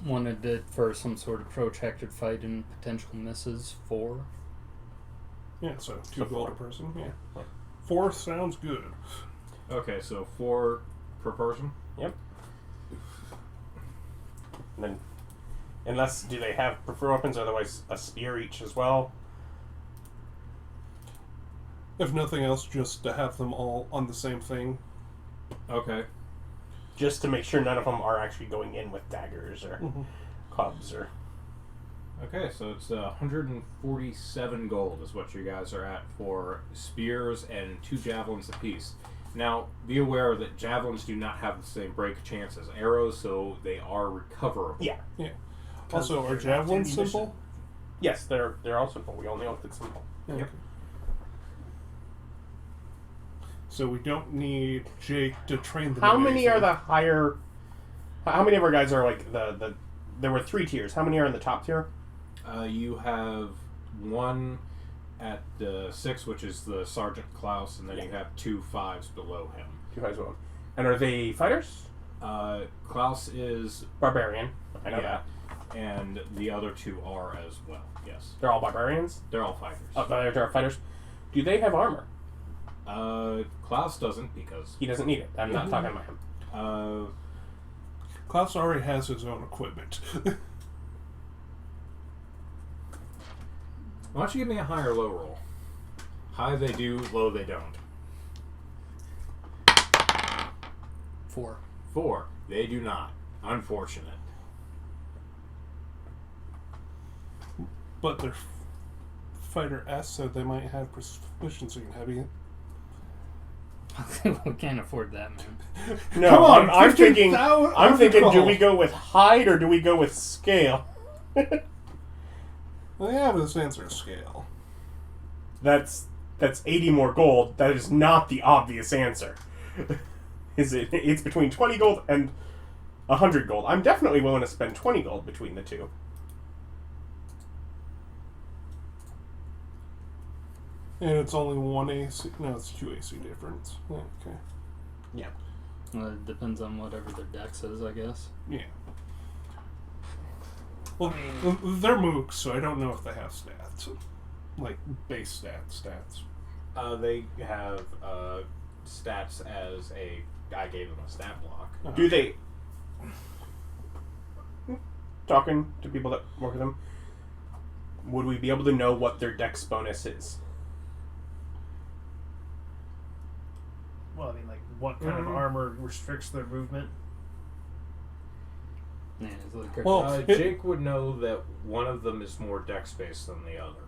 wanted it for some sort of protracted fight and potential misses, 4.
Yeah, so 2 gold a person. Yeah.
Yeah.
4 sounds good.
Okay, so 4 per person?
Yep. And then, unless, do they have preferred weapons? Otherwise, a spear each as well.
If nothing else, just to have them all on the same thing.
Okay.
Just to make sure none of them are actually going in with daggers or clubs or...
Okay, so it's 147 gold is what you guys are at for spears and 2 javelins apiece. Now, be aware that javelins do not have the same break chance as arrows, so they are recoverable.
Yeah.
Yeah. Also, are javelins simple?
Yes, they're all simple. We only looked at simple.
Yeah.
Yep.
Okay. So we don't need Jake to train them.
How
in
many are
anything.
the higher... How many of our guys are like the... There were 3 tiers. How many are in the top tier?
You have 1 at the 6, which is the Sergeant Klaus, and then you have 2 5s below him.
2 guys well. And are they fighters?
Klaus is...
Barbarian. I know
yeah,
that.
and the other 2 are as well, yes.
They're all barbarians?
They're all fighters.
Oh, they're fighters. Do they have armor?
Klaus doesn't because...
He doesn't need it. I'm not talking about him.
Klaus already has his own equipment.
Why don't you give me a high or low roll? High they do, low they don't.
4.
4, they do not. Unfortunate.
But they're fighter S, so they might have proficiency in heavy.
We can't afford that, man.
No,
Come on,
I'm thinking.
15,000
I'm thinking. Do
alcohol.
we go with hide or do we go with scale?
Well, yeah, but this answer is scale.
That's 80 more gold. That is not the obvious answer. Is it? It's between 20 gold and 100 gold. I'm definitely willing to spend 20 gold between the 2.
And it's only 1 AC. No, it's 2 AC difference. Yeah, okay.
Yeah.
Well, it depends on whatever their dex is, I guess.
Yeah. Well, they're mooks, so I don't know if they have stats. Like, base stats.
They have stats as a... I gave them a stat block.
Do they? Talking to people that work with them, would we be able to know what their dex bonus is?
Well, I mean, like, what kind of armor restricts their movement?
Yeah, it's like
Well,
Jake would know that one of them is more dex-based than the other.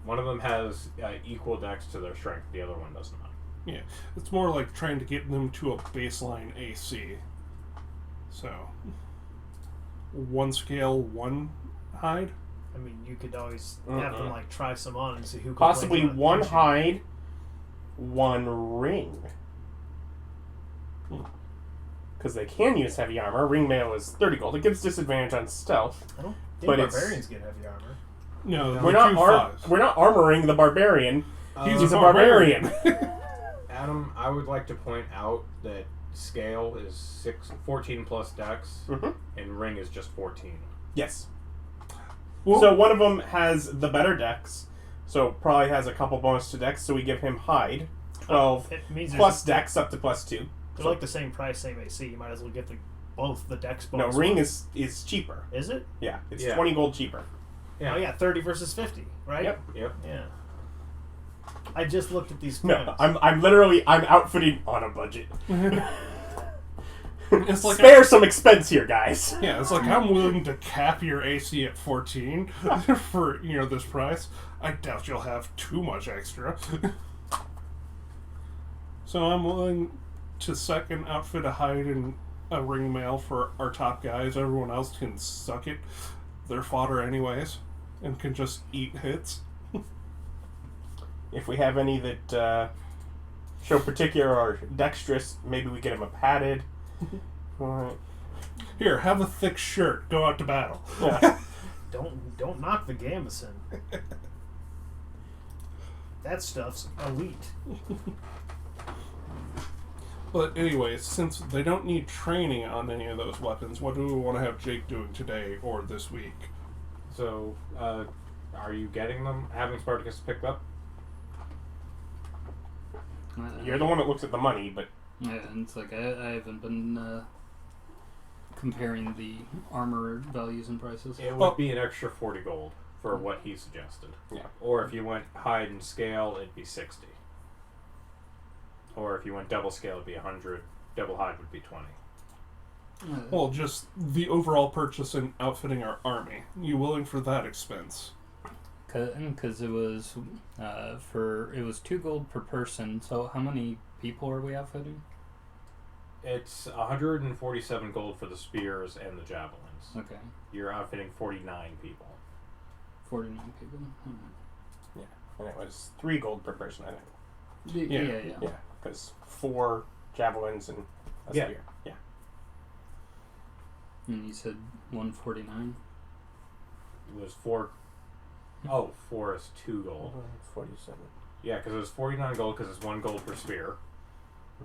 One of them has equal dex to their strength, the other one does not.
Yeah, it's more like trying to get them to a baseline AC. So, 1 scale, 1 hide?
I mean, you could always have them, like, try some on and see who can
Possibly
play on
1
attention.
hide, 1 ring. Because they can use heavy armor. Ring mail is 30 gold. It gives disadvantage on stealth.
I don't think
But it's-
barbarians get heavy armor.
No,
We're not armoring the barbarian. He's a barbarian.
Adam, I would like to point out that scale is 14 plus dex, and ring is just 14.
Yes.
Well,
So one of them has the better dex, so probably has a couple bonus to dex, so we give him hide, 12,
It means
plus dex up to plus 2.
they're like the same price, same AC. You might as well get both the dex
No,
bonus.
ring
ones.
is cheaper.
Is it?
Yeah, it's
Yeah.
20 gold cheaper.
Yeah.
Oh yeah, 30 versus 50, right?
Yep.
Yep.
Yeah. I just looked at these
No,
plans.
I'm outfitting on a budget.
It's like
Spare some expense here, guys.
Yeah, it's like I'm willing to cap your AC at 14 for this price. I doubt you'll have too much extra. So I'm willing to second outfit a hide and a ring mail for our top guys. Everyone else can suck it. They're fodder anyways, and can just eat hits.
If we have any that show particular or dexterous, maybe we get them a padded. Alright.
Here, have a thick shirt. Go out to battle.
Yeah.
Don't knock the gambeson. That stuff's elite.
But anyways, since they don't need training on any of those weapons, what do we want to have Jake doing today or this week?
So, are you getting them? Having Spartacus picked up?
You're the one that looks at the money, but
Yeah, and it's like I haven't been comparing the armor values and prices.
It would be an extra 40 gold for what he suggested.
yeah.
Or if you went hide and scale, it'd be 60. Or if you went double scale, it'd be 100. Double hide would be 20.
Well, just the overall purchase and outfitting our army. You willing for that expense?
Because it was it was 2 gold per person. So how many people are we outfitting?
It's 147 gold for the spears and the javelins.
Okay,
You're outfitting 49 people.
49 people.
Yeah. And it was 3 gold per person, I think.
Yeah.
Yeah. Because 4 javelins and a
Yeah.
spear. Yeah.
And you said 149.
It was 4. Oh, 4 is 2 gold.
47.
Yeah, because it was 49 gold because it's 1 gold per spear.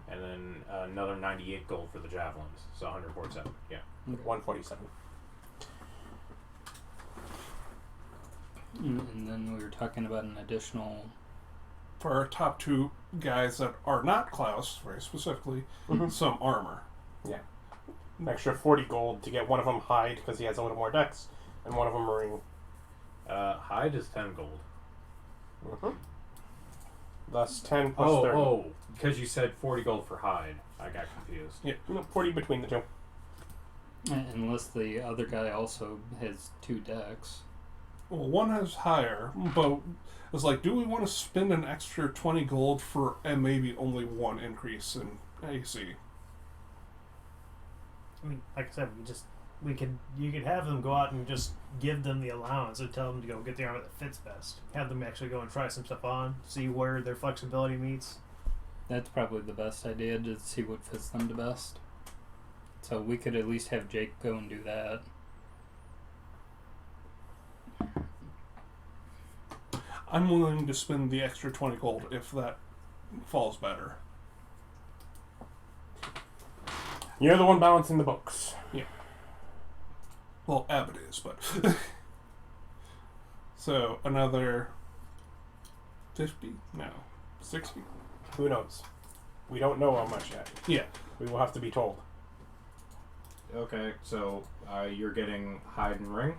And then another 98 gold for the javelins. So 147. Yeah.
Okay.
147.
And then we were talking about an additional.
For our top 2 guys that are not Klaus, very specifically, some armor.
Yeah. An extra 40 gold to get one of them hide because he has a little more dex, and one of them ring.
Hide is 10 gold.
Thus 10 plus 30.
Oh, because you said 40 gold for hide. I got confused.
Yeah, 40 between the 2.
Unless the other guy also has 2 decks.
Well, one has higher, but it's like, do we want to spend an extra 20 gold for and maybe only 1 increase in AC?
I mean, like I said, you could have them go out and just give them the allowance and tell them to go get the armor that fits best. Have them actually go and try some stuff on, see where their flexibility meets.
That's probably the best idea, to see what fits them the best. So we could at least have Jake go and do that.
I'm willing to spend the extra 20 gold if that falls better.
You're the one balancing the books.
Well, Abbott is, but... So, another 50? No. 60?
Who knows? We don't know how much yet.
Yeah.
We will have to be told.
Okay, so you're getting hide and ring?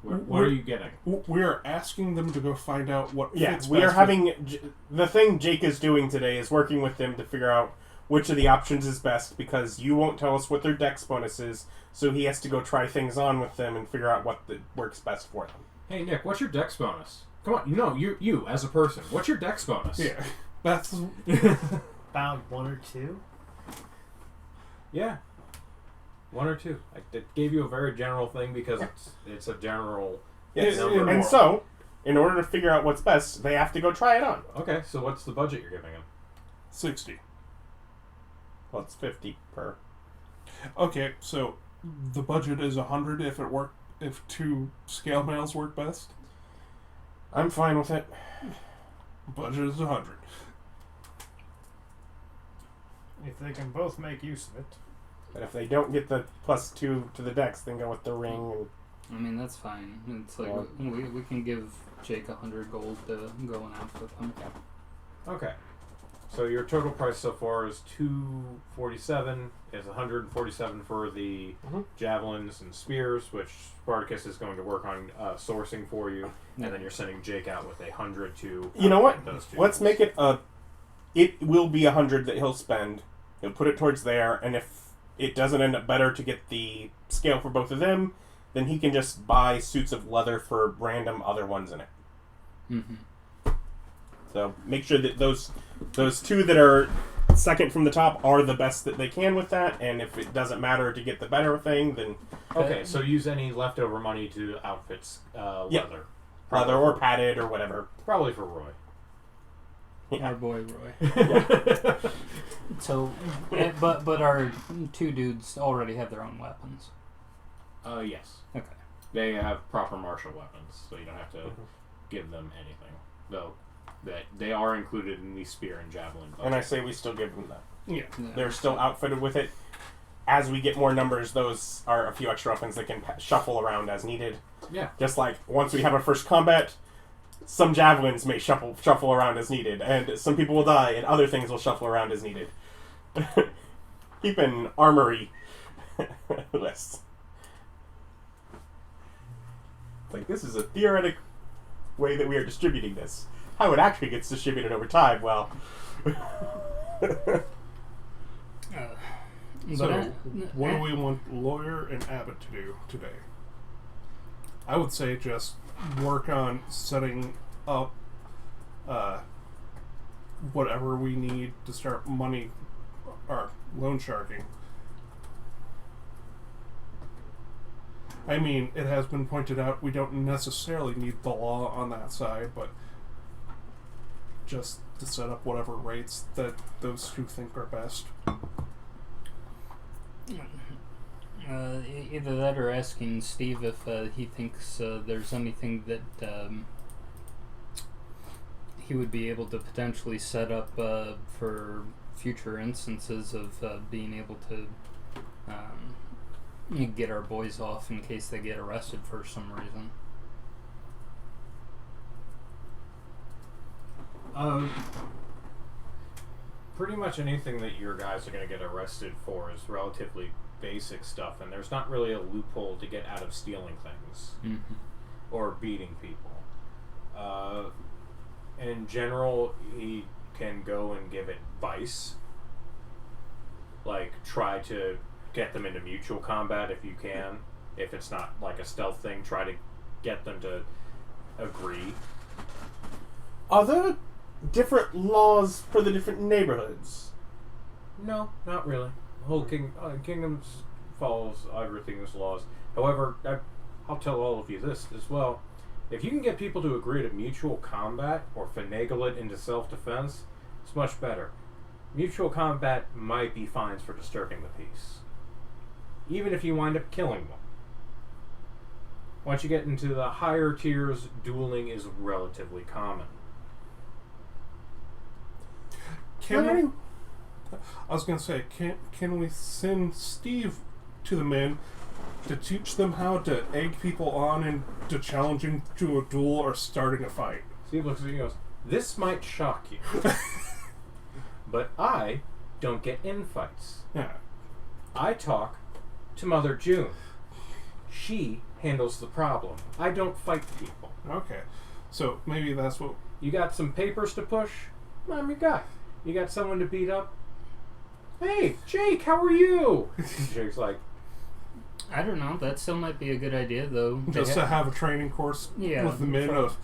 What are you getting?
We are asking them to go find out what
Yeah,
fits
we are
best
having... The thing Jake is doing today is working with them to figure out which of the options is best, because you won't tell us what their dex bonus is, so he has to go try things on with them and figure out what works best for them.
Hey, Nick, what's your dex bonus? Come on, no, you as a person. What's your dex bonus?
Yeah. That's...
Found 1 or 2.
Yeah. 1 or 2. I gave you a very general thing because it's a general
Yes.
number.
And so, in order to figure out what's best, they have to go try it on.
Okay, so what's the budget you're giving him?
60.
Well, it's 50 per.
Okay, so the budget is 100 if 2 scale mails work best.
I'm fine with it.
Budget is 100.
If they can both make use of it.
But if they don't get the +2 to the dex, then go with the ring. And
I mean, that's fine. It's like, we can give Jake 100 gold to go and outfit them.
Okay. So your total price so far is $247. It's $147 for the javelins and spears, which Spartacus is going to work on sourcing for you, and then you're sending Jake out with $100 to.
You know what?
Those two
Let's
things.
make it It will be $100 that he'll spend. He'll put it towards there, and if it doesn't end up better to get the scale for both of them, then he can just buy suits of leather for random other ones in it.
Mm-hmm.
So make sure that those two that are second from the top are the best that they can with that, and if it doesn't matter to get the better thing, then
Okay, so use any leftover money to outfits leather.
Yep.
Probably
leather or
for-
padded or whatever.
Probably for Roy.
Yeah.
Our boy Roy. So, but our two dudes already have their own weapons.
Yes.
Okay.
They have proper martial weapons, so you don't have to give them anything. Though that they are included in the spear and javelin budget.
And I say we still give them that.
Yeah.
They're still outfitted with it. As we get more numbers, those are a few extra weapons that can shuffle around as needed.
Yeah.
Just like once we have our first combat, some javelins may shuffle around as needed, and some people will die, and other things will shuffle around as needed. Keep an armory list. Like, this is a theoretic way that we are distributing this. How it actually gets distributed over time, well...
So, what do we want Lawyer and Abbott to do today? I would say just work on setting up whatever we need to start money or loan sharking. I mean, it has been pointed out we don't necessarily need the law on that side, but just to set up whatever rates that those two think are best.
Either that or asking Steve if he thinks there's anything that he would be able to potentially set up for future instances of being able to get our boys off in case they get arrested for some reason.
Pretty much anything that your guys are going to get arrested for is relatively basic stuff, and there's not really a loophole to get out of stealing things or beating people. In general, he can go and give advice, like try to get them into mutual combat if you can. If it's not like a stealth thing, try to get them to agree.
Are there different laws for the different neighborhoods?
No, not really. The whole kingdom follows everything's laws. However, I'll tell all of you this as well. If you can get people to agree to mutual combat or finagle it into self-defense, it's much better. Mutual combat might be fines for disturbing the peace, even if you wind up killing them. Once you get into the higher tiers, dueling is relatively common.
I was going to say, can we send Steve to the men to teach them how to egg people on into challenging to a duel or starting a fight?
Steve looks at you and goes, "This might shock you, but I don't get in fights.
Yeah.
I talk to Mother June. She handles the problem. I don't fight people.
Okay. So maybe that's what...
You got some papers to push? I'm your guy. You got someone to beat up? Hey, Jake, how are you?" Jake's like,
I don't know. That still might be a good idea, though.
Just to have a training course
Yeah,
with the men of...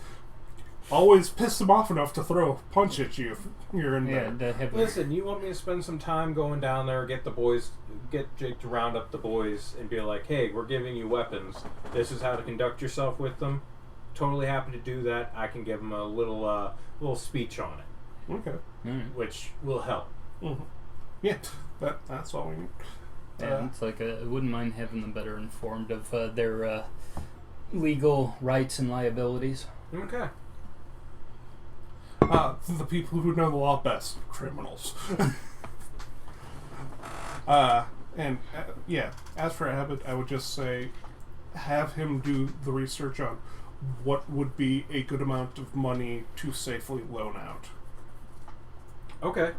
Always piss them off enough to throw a punch at you if you're in
yeah,
there.
to have
"Listen, you want me to spend some time going down there, get Jake to round up the boys and be like, hey, we're giving you weapons. This is how to conduct yourself with them. Totally happy to do that. I can give them a little speech on it,
Okay.
which will help."
Mm-hmm. Yeah, that's all we need.
Yeah, it's like I wouldn't mind having them better informed of their legal rights and liabilities.
Okay.
The people who know the law best, criminals. Yeah, as for Abbott, I would just say have him do the research on what would be a good amount of money to safely loan out.
Okay.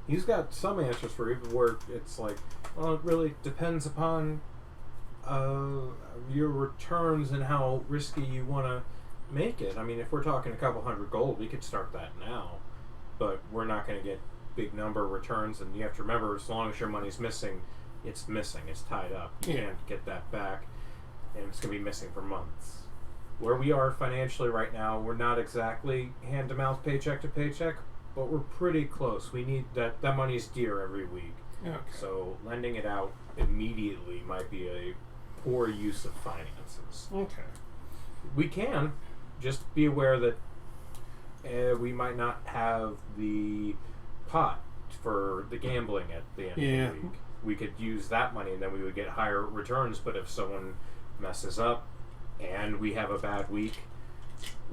He's got some answers for you, where it's like, well, it really depends upon your returns and how risky you want to make it. I mean, if we're talking a couple hundred gold, we could start that now, but we're not going to get big number returns, and you have to remember, as long as your money's missing, it's tied up. You can't get that back, and it's going to be missing for months. Where we are financially right now, we're not exactly hand-to-mouth, paycheck to paycheck, but we're pretty close. We need that money's dear every week.
Okay.
So lending it out immediately might be a poor use of finances.
Okay.
We can just be aware that we might not have the pot for the gambling at the end of the week. We could use that money and then we would get higher returns, but if someone messes up and we have a bad week,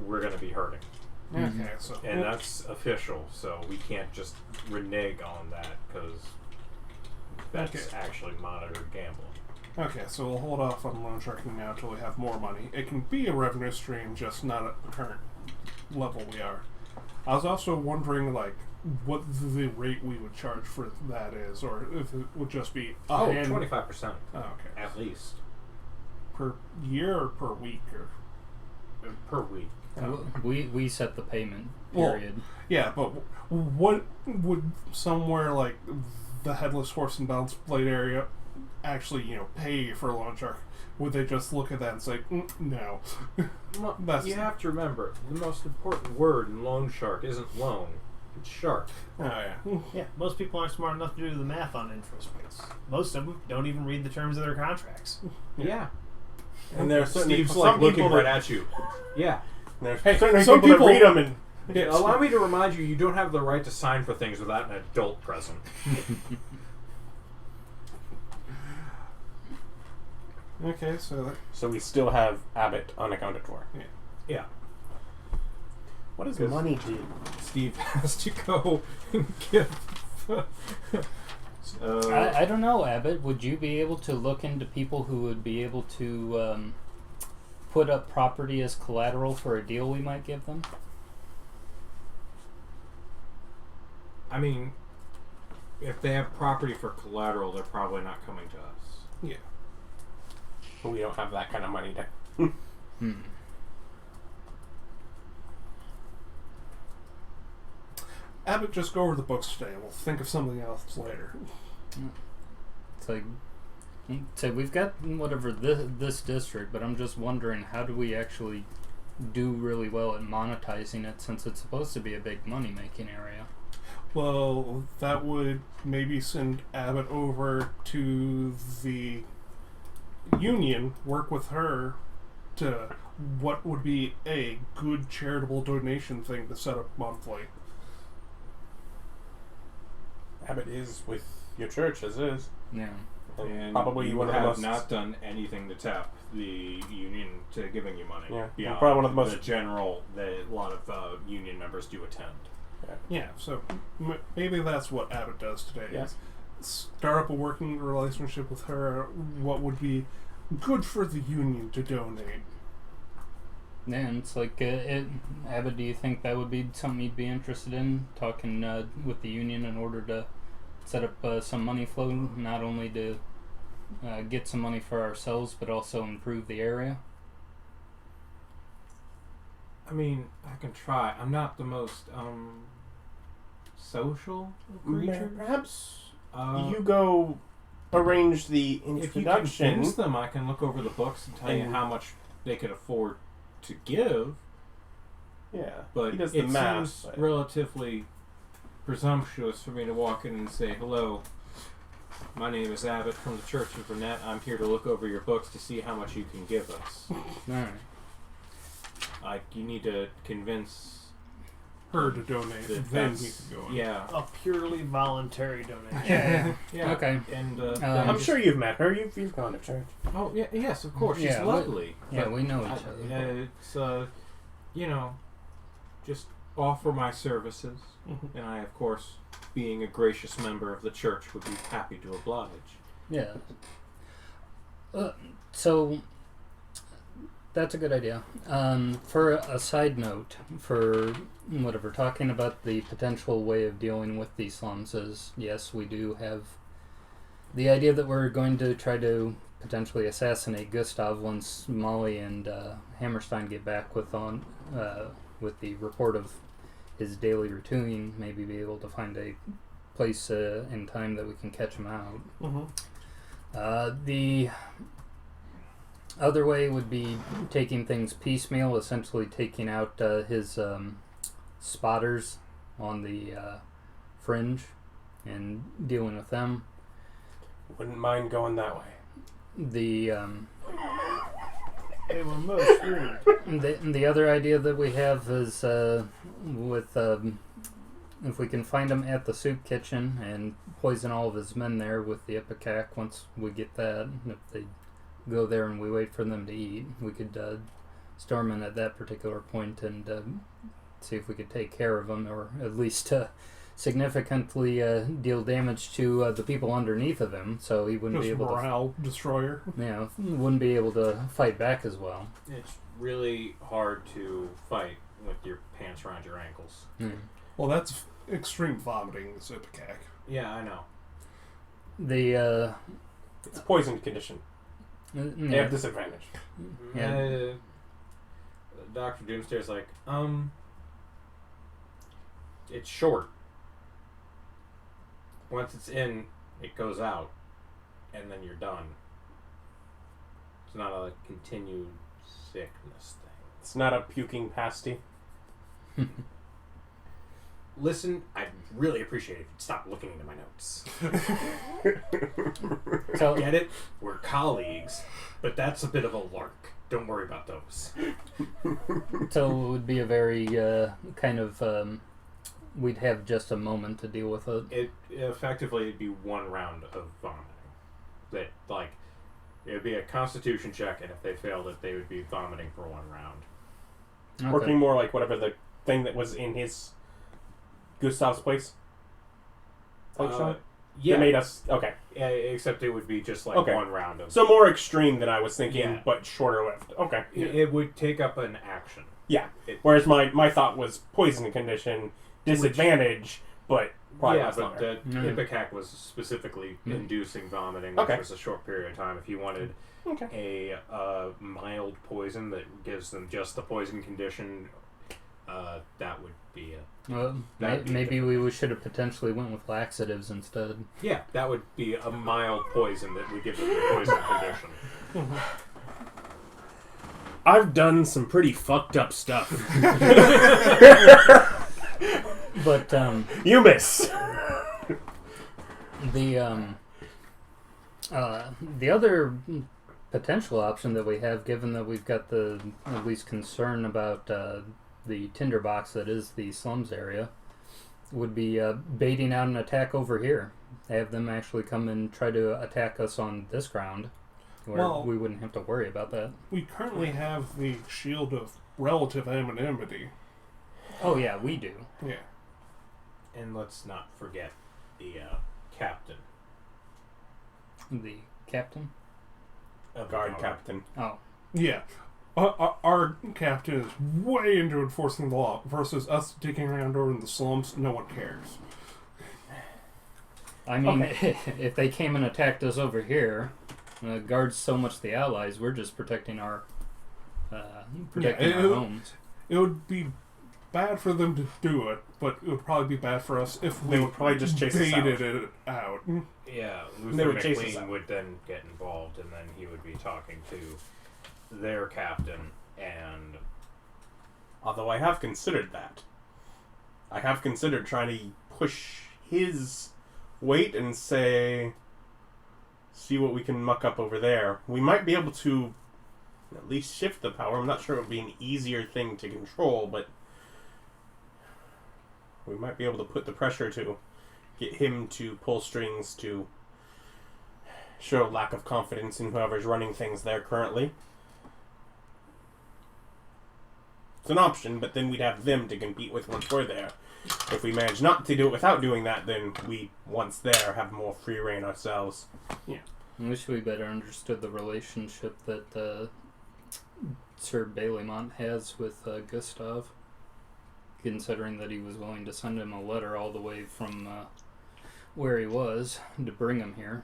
we're going to be hurting.
Okay, so...
And that's official, so we can't just renege on that, because that's actually monitored gambling.
Okay, so we'll hold off on loan sharking now until we have more money. It can be a revenue stream, just not at the current level we are. I was also wondering, like, what the rate we would charge for that is, or if it would just be...
25%.
Oh, okay.
At least.
Per year or per week? Or
per week.
We set the payment
Well,
period.
yeah, but what would somewhere like the Headless Horse and Balance Blade area actually, pay for a loan shark? Would they just look at that and say, no?
Well, you have to remember, the most important word in loan shark isn't loan, it's shark.
Oh, yeah.
Yeah, most people aren't smart enough to do the math on interest rates. Most of them don't even read the terms of their contracts.
Yeah.
And there are certainly
Steve's
some
like looking
people
right
that,
at you. Yeah.
there's
Hey,
certainly
some
people that
people-
read them and
Yeah, allow me to remind you, you don't have the right to sign for things without an adult present.
Okay, so...
so we still have Abbott unaccounted for.
Yeah.
What does
'Cause-
money do?
Steve has to go and give...
I don't know, Abbott. Would you be able to look into people who would be able to put up property as collateral for a deal we might give them?
I mean, if they have property for collateral, they're probably not coming to us.
Yeah.
We don't have that kind of money to...
Abbott, just go over the books today. We'll think of something else later.
It's like, so we've got whatever this district, but I'm just wondering, how do we actually do really well at monetizing it, since it's supposed to be a big money-making area?
Well, that would maybe send Abbott over to the union, work with her to what would be a good charitable donation thing to set up monthly.
Abbott is with your church as is.
Yeah.
And
probably
you
one of the
have
most...
not done anything to tap the union to giving you money.
Yeah,
Beyond
probably one of the most...
the general that a lot of union members do attend.
Yeah, so maybe that's what Abbott does today.
Yes.
Start up a working relationship with her, what would be good for the union to donate.
Yeah, and it's like, Abbott, do you think that would be something you'd be interested in, talking with the union in order to set up some money flow, not only to get some money for ourselves, but also improve the area?
I mean, I can try. I'm not the most social creature.
Perhaps
You
you go arrange the
if you
introduction.
convince them, I can look over the books and tell you
And-
how much they could afford to give.
Yeah,
But
he does
it
the math.
seems
but-
relatively presumptuous for me to walk in and say, "Hello, my name is Abbott from the Church of Burnett. I'm here to look over your books to see how much you can give us."
Alright.
Like, you need to convince
Her to donate,
that
then he
that's-
could go in.
Yeah.
A purely voluntary donation.
Yeah.
Yeah.
Okay.
And
I'm
I'm sure you've met her. You've gone to church.
Oh yeah, yes, of course. She's
Yeah,
lovely.
Yeah,
But
we know
I-
each other.
it's just offer my services,
Mhm.
and I, of course, being a gracious member of the church, would be happy to oblige.
Yeah. So, That's a good idea. For a side note, for whatever, talking about the potential way of dealing with these slums is, yes, we do have the idea that we're going to try to potentially assassinate Gustav once Molly and Hammerstein get back with the report of his daily routine, maybe be able to find a place in time that we can catch him out.
Mm-hmm.
The other way would be taking things piecemeal, essentially taking out his spotters on the fringe and dealing with them.
Wouldn't mind going that way.
The
They were most rude.
the other idea that we have is with if we can find him at the soup kitchen and poison all of his men there with the ipecac. Once we get that, if they go there and we wait for them to eat, we could storm in at that particular point and see if we could take care of them, or at least significantly deal damage to the people underneath of him, so he wouldn't
Just
be able
morale destroyer.
to, wouldn't be able to fight back as well.
It's really hard to fight with your pants around your ankles.
Well, that's extreme vomiting, the Ipecac.
Yeah, I know.
The
It's a poisoned condition. They have disadvantage.
Yeah.
Dr. Doomsdayer's like, it's short. Once it's in, it goes out, and then you're done. It's not a continued sickness thing.
It's not a puking pasty.
Listen, I'd really appreciate it if you'd stop looking into my notes.
So,
Get it? We're colleagues, but that's a bit of a lark. Don't worry about those.
so it would be a very kind of we'd have just a moment to deal with it.
It effectively would be one round of vomiting. That, like, it would be a constitution check, and if they failed it, they would be vomiting for one round.
Okay.
Working more like whatever the thing that was in his Gustav's place.
Yeah.
That made us okay.
Yeah, except it would be just like
Okay.
one round of.
So more extreme than I was thinking,
Yeah.
but shorter lived. Okay.
It would take up an action.
Yeah.
It-
Whereas my thought was poison condition, disadvantage, but probably
yeah,
lasts
but
longer.
the Ipecac was specifically inducing vomiting, which
Okay.
was a short period of time. If you wanted
Okay.
a mild poison that gives them just the poison condition, that would be a
Well,
That'd be
maybe we should have potentially went with laxatives instead.
yeah, that would be a mild poison that would give them the poison condition.
I've done some pretty fucked up stuff.
But
You miss.
the other potential option that we have, given that we've got the at least concern about the tinderbox that is the slums area, would be baiting out an attack over here. Have them actually come and try to attack us on this ground, where
Well-
we wouldn't have to worry about that.
We currently have the shield of relative anonymity.
Oh yeah, we do.
Yeah.
And let's not forget the captain
The captain.
of the
Guard
guard.
captain.
Oh,
Yeah. Our captain is way into enforcing the law versus us digging around over in the slums. No one cares.
I mean, if they came and attacked us over here, guards so much the allies, we're just protecting our our homes.
It would be bad for them to do it, but it would probably be bad for us if
They would probably just chase us out.
baited it out.
Yeah,
They
Luther
would chase us
McLean
out.
would then get involved, and then he would be talking to their captain, and
Although I have considered that. I have considered trying to push his weight and see what we can muck up over there. We might be able to at least shift the power. I'm not sure it would be an easier thing to control, but we might be able to put the pressure to get him to pull strings to show lack of confidence in whoever's running things there currently. It's an option, but then we'd have them to compete with once we're there. If we manage not to do it without doing that, then we, once there, have more free reign ourselves.
I wish we better understood the relationship that Sir Bailymont has with Gustav, considering that he was willing to send him a letter all the way from where he was to bring him here.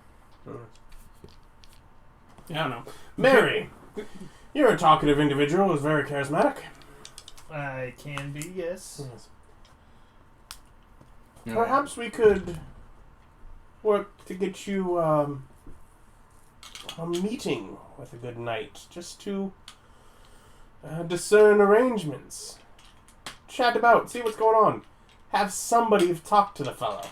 Yeah, I know.
Mary, you're a talkative individual who's very charismatic.
I can be, yes.
No,
Perhaps we could work to get you a meeting with a good knight, just to discern arrangements, chat about, see what's going on, have somebody talk to the fellow.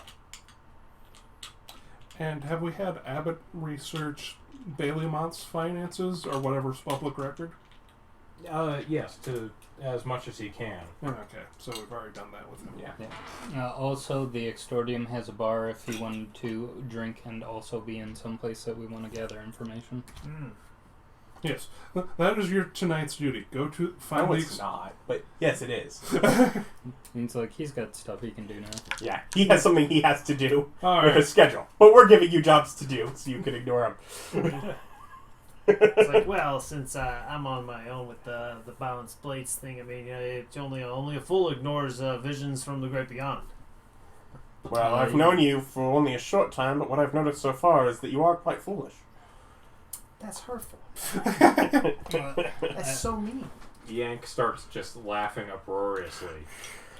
And have we had Abbott research Baileymont's finances or whatever's public record?
Yes, to as much as he can.
Okay, so we've already done that with him.
Yeah.
Also, the Extordium has a bar if he wanted to drink and also be in some place that we want to gather information.
Yes, that is your tonight's duty. Go to find
No,
the...
it's not, but yes, it is.
Means like he's got stuff he can do now.
Yeah, he has something he has to do
All
with
right.
his schedule. But we're giving you jobs to do, so you can ignore them.
It's like, well, since I'm on my own with the balanced plates thing, I mean, it's only a fool ignores visions from the great beyond.
Well, I've known you for only a short time, but what I've noticed so far is that you are quite foolish.
That's hurtful. That's so mean.
Yank starts just laughing uproariously.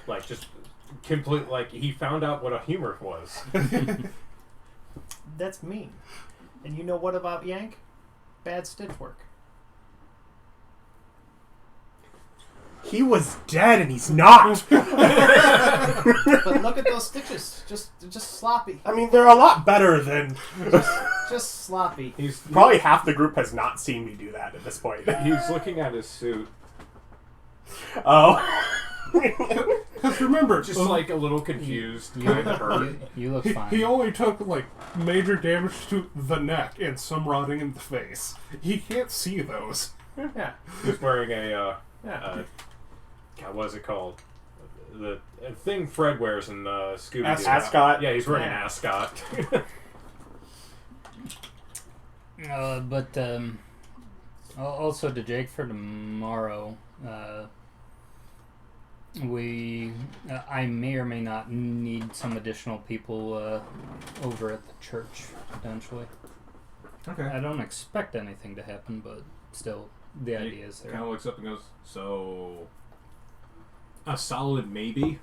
Like, just complete, like, he found out what a humor was.
That's mean. And you know what about Yank? Bad stitch work.
He was dead and he's not!
But look at those stitches. Just sloppy.
I mean, they're a lot better than...
Just sloppy.
He's
Probably half the group has not seen me do that at this point.
he's looking at his suit,
Oh.
Because remember,
just like a little confused, kind of hurt.
You look fine.
he only took like major damage to the neck and some rotting in the face. He can't see those.
Yeah.
He's wearing a
Yeah.
God, what is it called? The thing Fred wears in Scooby-Doo.
Ascot.
Yeah, he's wearing an
Yeah.
ascot.
But also to Jake for tomorrow, I may or may not need some additional people over at the church, potentially.
Okay.
I don't expect anything to happen, but still, the idea is there.
Kind of looks up and goes, so a solid maybe?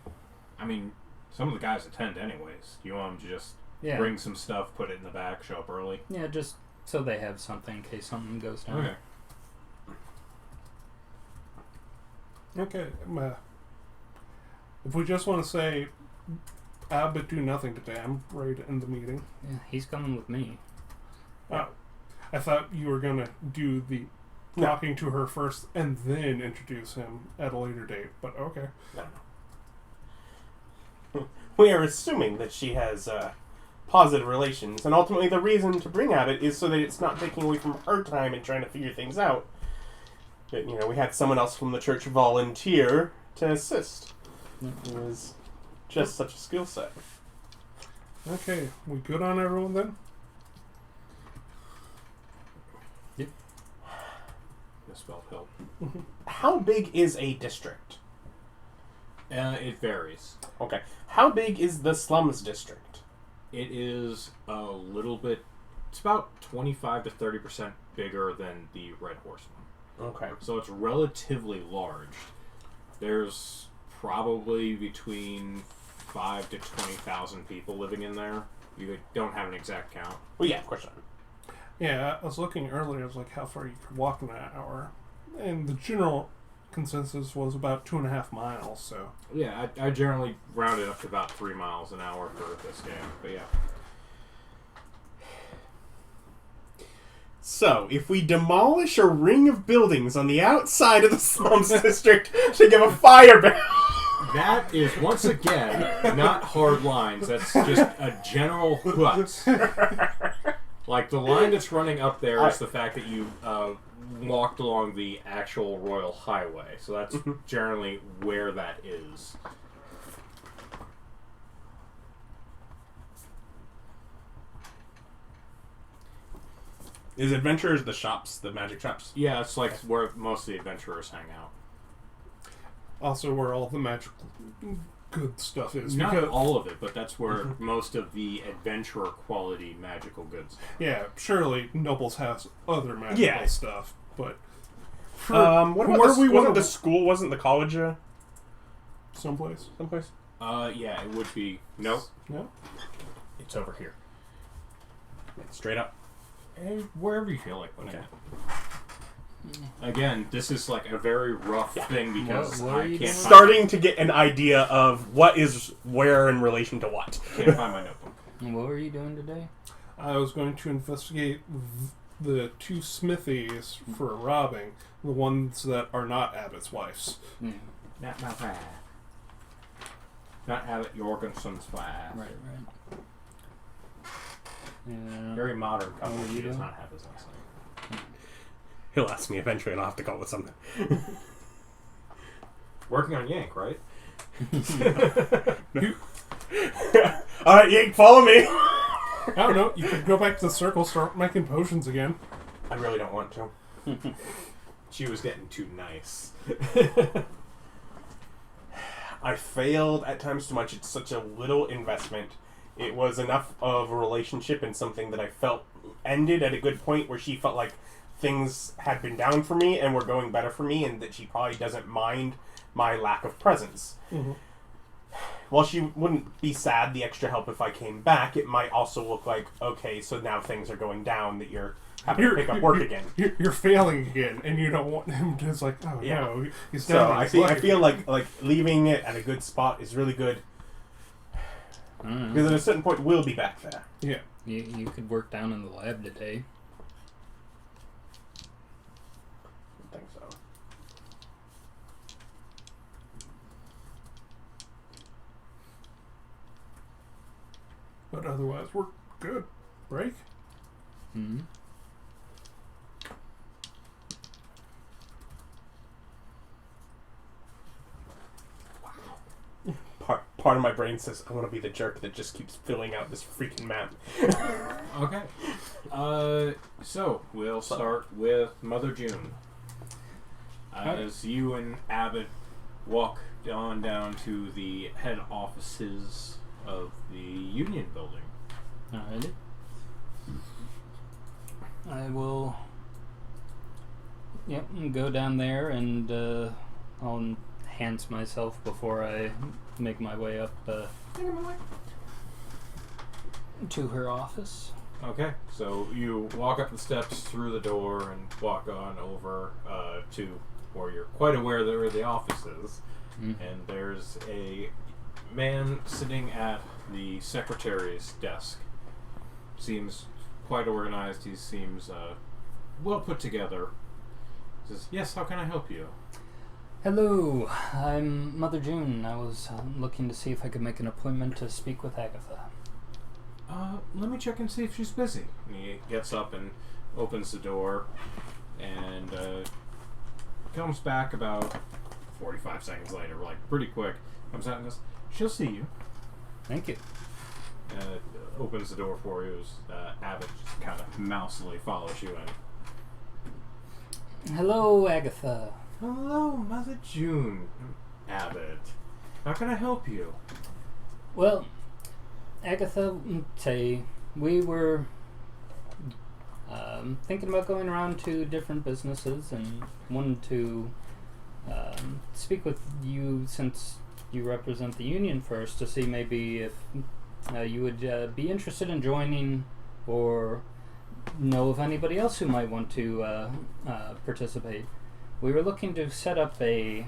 I mean, some of the guys attend anyways. Do you want them to just
Yeah.
bring some stuff, put it in the back, show up early?
Yeah, just so they have something in case something goes down.
Okay.
Okay. If we just want to say Abbott do nothing today, I'm ready to end the meeting.
Yeah, he's coming with me.
I thought you were going to do the talking to her first and then introduce him at a later date, but okay.
No. We are assuming that she has positive relations, and ultimately the reason to bring Abbott is so that it's not taking away from her time and trying to figure things out. But, we had someone else from the church volunteer to assist. It was just such a skill set.
Okay, we good on everyone then?
Yep.
Misspelled help.
How big is a district?
It varies.
Okay. How big is the slums district?
It is a little bit. It's about 25 to 30% bigger than the Red Horse one.
Okay.
So it's relatively large. There's probably between 5 to 20,000 people living in there. You don't have an exact count.
Well, yeah, of course not.
Yeah, I was looking earlier, I was like, how far you could walk in an hour. And the general consensus was about 2.5 miles, so...
Yeah, I generally round it up to about 3 miles an hour for this game, but yeah.
So, if we demolish a ring of buildings on the outside of the slums district to give a fire ban...
That is, once again, not hard lines. That's just a general hut. Like, the line that's running up there is the fact that you walked along the actual Royal Highway. So that's generally where that is.
Is Adventurers the shops, the magic shops?
Yeah, it's like where most of the adventurers hang out.
Also, where all the magical good stuff is.
Not
because,
all of it, but that's where most of the adventurer quality magical goods.
Yeah, surely Nobles has other magical stuff, but
What about
where we
wasn't
want
the school? Wasn't the college
someplace?
someplace?
Yeah, it would be. Nope.
No.
It's over here.
Straight up.
Wherever you feel like putting
Okay.
it. Again, this is like a very rough thing because
What are
I
you
can't
doing?
find,
Starting to get an idea of what is where in relation to what.
can't find my notebook.
What were you doing today?
I was going to investigate the two smithies for robbing, the ones that are not Abbott's wives.
Not Abbott Jorgensen's wife.
Right. Yeah.
Very modern couple.
What are
He
you
does
doing?
not have his last name.
He'll ask me eventually, and I'll have to come up with something.
Working on Yank, right?
All right, Yank, follow me.
I don't know, you could go back to the circle, start making potions again.
I really don't want to.
She was getting too nice.
I failed at times too much. It's such a little investment. It was enough of a relationship and something that I felt ended at a good point where she felt like things had been down for me and were going better for me, and that she probably doesn't mind my lack of presence.
Mm-hmm.
While she wouldn't be sad the extra help if I came back, it might also look like, okay, so now things are going down, that you're having to pick up work again.
You're failing again, and you don't want him to. It's like, oh
Yeah.
no, he's
So
down.
I feel like leaving it at a good spot is really good, because at a certain point we'll be back there.
Yeah.
You could work down in the lab today.
I think so.
But otherwise, we're good. Break?
Mm-hmm.
Part of my brain says I want to be the jerk that just keeps filling out this freaking map.
Okay. So we'll start with Mother June. As you and Abbott walk on down to the head offices of the Union Building.
Alrighty. I will. Yep, go down there and I'll enhance myself before I make my way up to her office.
Okay, so you walk up the steps through the door and walk on over to where you're quite aware where the office is.
Mm.
And there's a man sitting at the secretary's desk. Seems quite organized. He seems well put together. Says, "Yes, how can I help you?"
Hello, I'm Mother June. I was looking to see if I could make an appointment to speak with Agatha.
Let me check and see if she's busy. And he gets up and opens the door and comes back about 45 seconds later, like pretty quick. Comes out and goes, "She'll see you."
Thank you.
Opens the door for you. Abbott just kind of mousily follows you in.
Hello, Agatha.
Hello, Mother June. Abbott. How can I help you?
Well, Agatha, we were thinking about going around to different businesses and wanted to speak with you since you represent the union first to see maybe if you would be interested in joining or know of anybody else who might want to participate. We were looking to set up a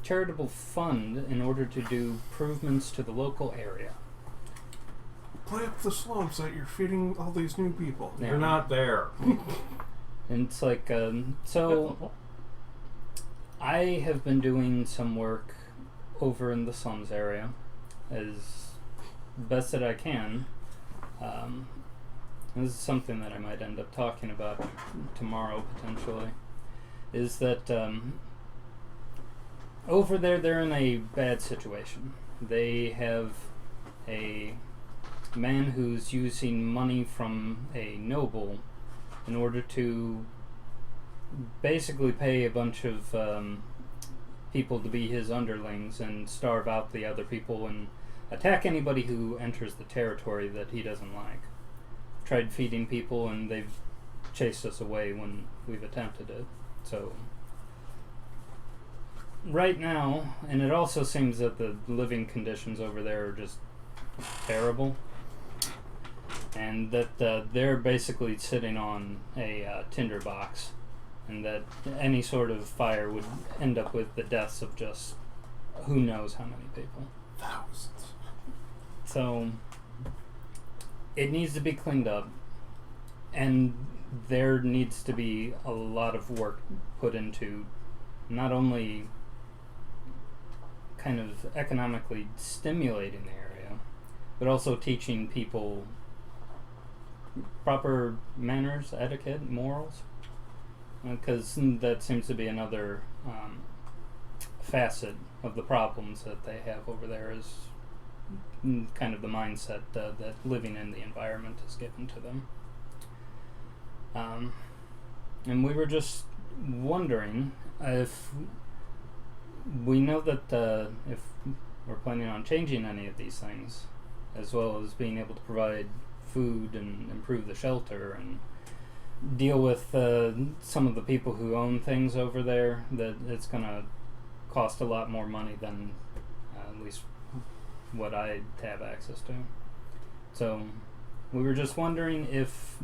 charitable fund in order to do improvements to the local area.
Play up the slums that you're feeding all these new people.
Yeah.
You're not there.
And it's like, so I have been doing some work over in the slums area as best that I can. This is something that I might end up talking about tomorrow potentially. Is that over there they're in a bad situation. They have a man who's using money from a noble in order to basically pay a bunch of people to be his underlings and starve out the other people and attack anybody who enters the territory that he doesn't like. Tried feeding people and they've chased us away when we've attempted it. So right now, and it also seems that the living conditions over there are just terrible, and that they're basically sitting on a tinderbox, and that any sort of fire would end up with the deaths of just who knows how many people.
Thousands.
So it needs to be cleaned up, and there needs to be a lot of work put into not only kind of economically stimulating the area, but also teaching people proper manners, etiquette, morals, because that seems to be another facet of the problems that they have over there, is kind of the mindset that living in the environment is given to them. And we were just wondering if we know that if we're planning on changing any of these things, as well as being able to provide food and improve the shelter and deal with some of the people who own things over there, that it's going to cost a lot more money than at least what I have access to. So we were just wondering if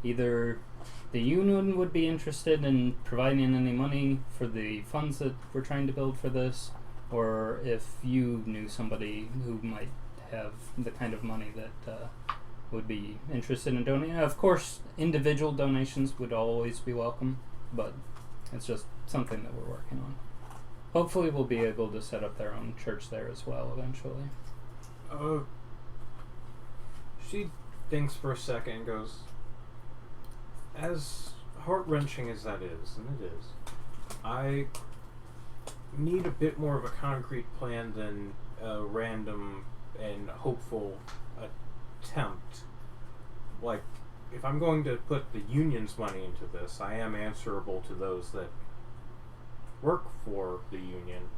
either the union would be interested in providing any money for the funds that we're trying to build for this, or if you knew somebody who might have the kind of money that would be interested in donating. Of course, individual donations would always be welcome, but it's just something that we're working on. Hopefully we'll be able to set up their own church there as well eventually.
She thinks for a second and goes, as heart-wrenching as that is, and it is, I need a bit more of a concrete plan than a random and hopeful attempt. Like, if I'm going to put the union's money into this, I am answerable to those that work for the union.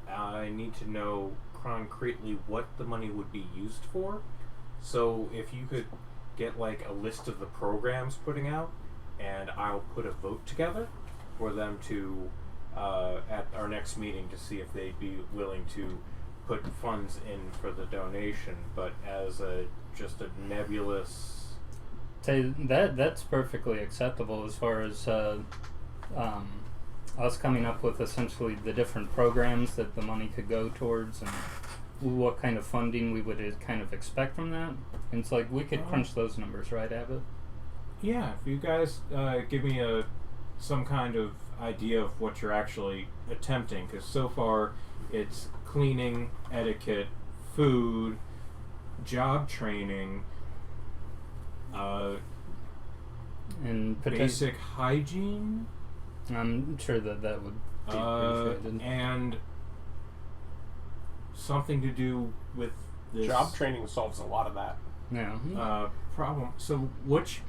I need to know concretely what the money would be used for. So if you could get like a list of the programs putting out, and I'll put a vote together for them to at our next meeting to see if they'd be willing to put funds in for the donation, but as just a nebulous.
Say that's perfectly acceptable as far as us coming up with essentially the different programs that the money could go towards and what kind of funding we would kind of expect from that. And it's like we could crunch those numbers, right, Abbott?
Yeah, if you guys give me some kind of idea of what you're actually attempting, because so far it's cleaning, etiquette, food, job training,
and
basic hygiene.
I'm sure that would be appreciated.
And something to do with this
Job training solves a lot of that.
Yeah.
problem. So which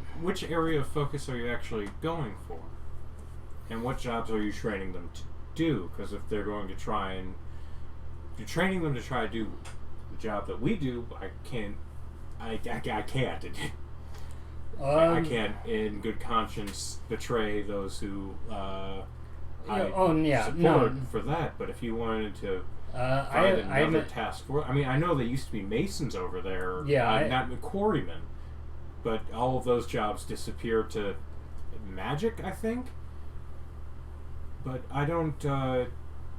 area of focus are you actually going for? And what jobs are you training them to do? Because if they're going to try and... If you're training them to try to do the job that we do, I can't. I can't in good conscience betray those who support for that. But if you wanted to find another task force, I mean, I know they used to be masons over there, not quarrymen, but all of those jobs disappeared to magic, I think. But I don't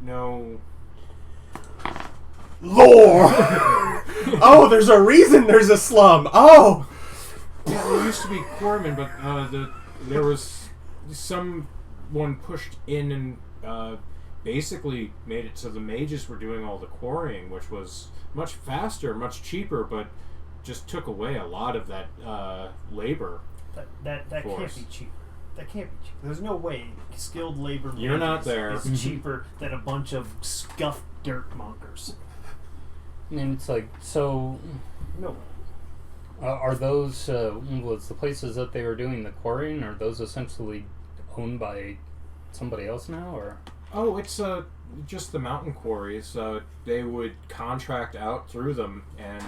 know.
Lore! Oh, there's a reason there's a slum! Oh!
Yeah, there used to be quarrymen, but there was someone pushed in and basically made it so the mages were doing all the quarrying, which was much faster, much cheaper, but just took away a lot of that labor.
That can't be cheaper. That can't be cheaper. There's no way skilled labor
You're not there.
is cheaper than a bunch of scuffed dirt monkers.
And it's like, so...
No.
Are those was the places that they were doing the quarrying? Are those essentially owned by somebody else now, or?
Oh, it's just the mountain quarries. They would contract out through them, and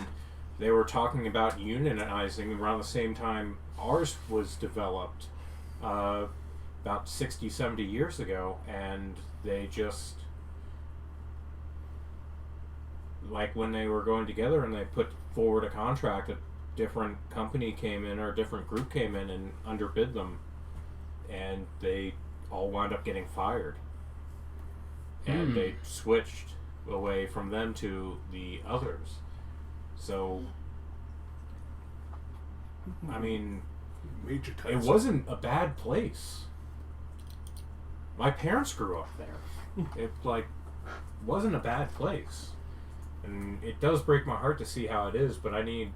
they were talking about unionizing around the same time ours was developed, about 60, 70 years ago, and they just, like when they were going together and they put forward a contract, a different company came in or a different group came in and underbid them, and they all wound up getting fired. And they switched away from them to the others. So, I mean,
Major
it wasn't a bad place. My parents grew up there. It, wasn't a bad place. And it does break my heart to see how it is, but I need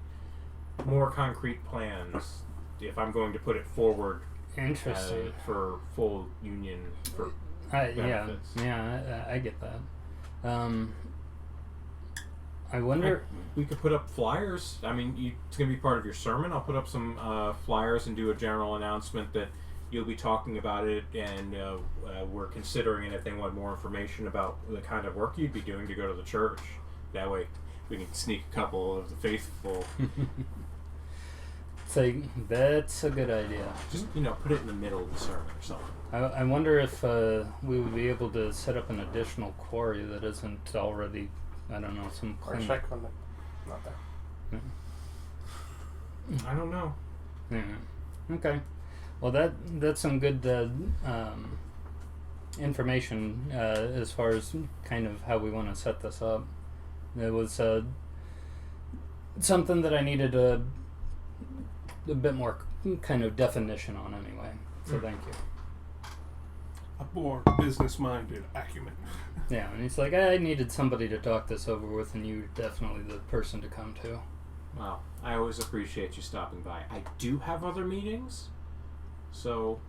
more concrete plans if I'm going to put it forward.
Interesting.
For full union for benefits.
I get that. I wonder.
We could put up flyers. I mean, it's going to be part of your sermon. I'll put up some flyers and do a general announcement that you'll be talking about it, and we're considering it if they want more information about the kind of work you'd be doing to go to the church. That way, we can sneak a couple of the faithful.
So that's a good idea.
Just, put it in the middle of the sermon or something.
I wonder if we would be able to set up an additional quarry that isn't already, I don't know, some
Or
claim.
check on the... Not there.
I don't know.
Yeah. Okay. Well, that's some good information as far as kind of how we want to set this up. It was something that I needed a bit more kind of definition on anyway. So thank you.
A more business-minded acumen.
Yeah, and he's like, I needed somebody to talk this over with, and you're definitely the person to come to.
Well, I always appreciate you stopping by. I do have other meetings, so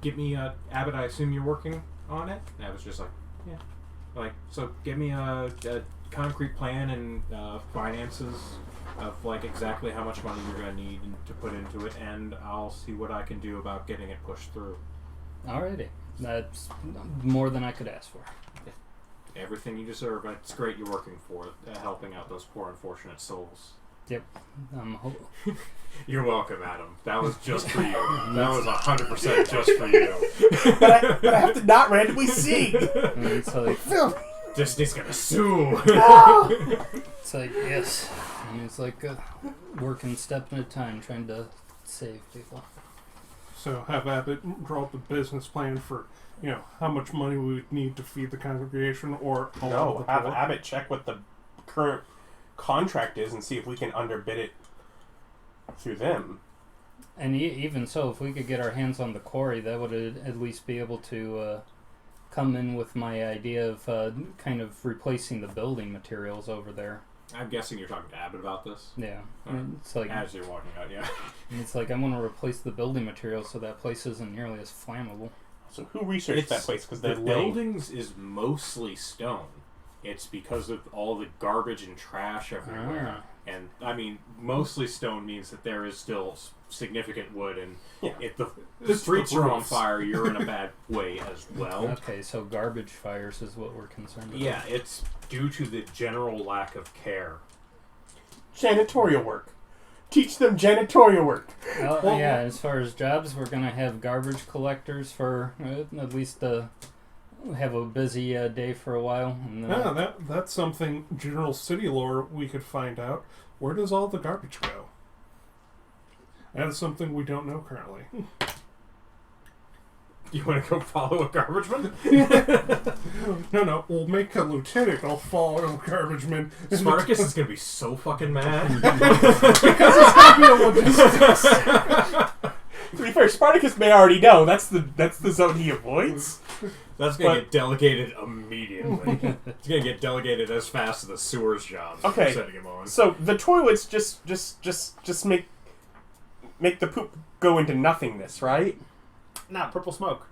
get me Abbott. I assume you're working on it. And I was just like, yeah, so get me a concrete plan and finances of exactly how much money you're going to need to put into it, and I'll see what I can do about getting it pushed through.
Alrighty, that's more than I could ask for.
Everything you deserve. It's great you're working for helping out those poor unfortunate souls.
Yep.
You're welcome, Adam. That was just for you. That was 100% just for you.
but I have to not randomly sing.
And it's like,
Disney's gonna sue.
it's like, yes. And it's like working step at a time, trying to save people.
So have Abbott draw up a business plan for, how much money we would need to feed the congregation, or
No, have Abbott check what the current contract is and see if we can underbid it through them.
And even so, if we could get our hands on the quarry, that would at least be able to come in with my idea of kind of replacing the building materials over there.
I'm guessing you're talking to Abbott about this?
Yeah. It's like,
as you're walking out, yeah.
It's like I want to replace the building materials so that place isn't nearly as flammable.
So who researched that place? Because
the buildings is mostly stone. It's because of all the garbage and trash everywhere. And, I mean, mostly stone means that there is still significant wood, and if the streets are on fire, you're in a bad way as well.
Okay, so garbage fires is what we're concerned about.
Yeah, it's due to the general lack of care.
Janitorial work. Teach them janitorial work.
Well, yeah, as far as jobs, we're going to have garbage collectors for at least have a busy day for a while. And
that's something general city lore we could find out. Where does all the garbage go? That is something we don't know currently.
You want to go follow a garbage man?
No, we'll make a lieutenant. I'll follow a garbage man.
Spartacus is going to be so fucking mad.
Because he's going to be a logistics.
To be fair, Spartacus may already know. That's the zone he avoids.
That's going to get delegated immediately. It's going to get delegated as fast as the sewers jobs.
Okay.
Setting him on.
So the toilets just make the poop go into nothingness, right?
Nah, purple smoke.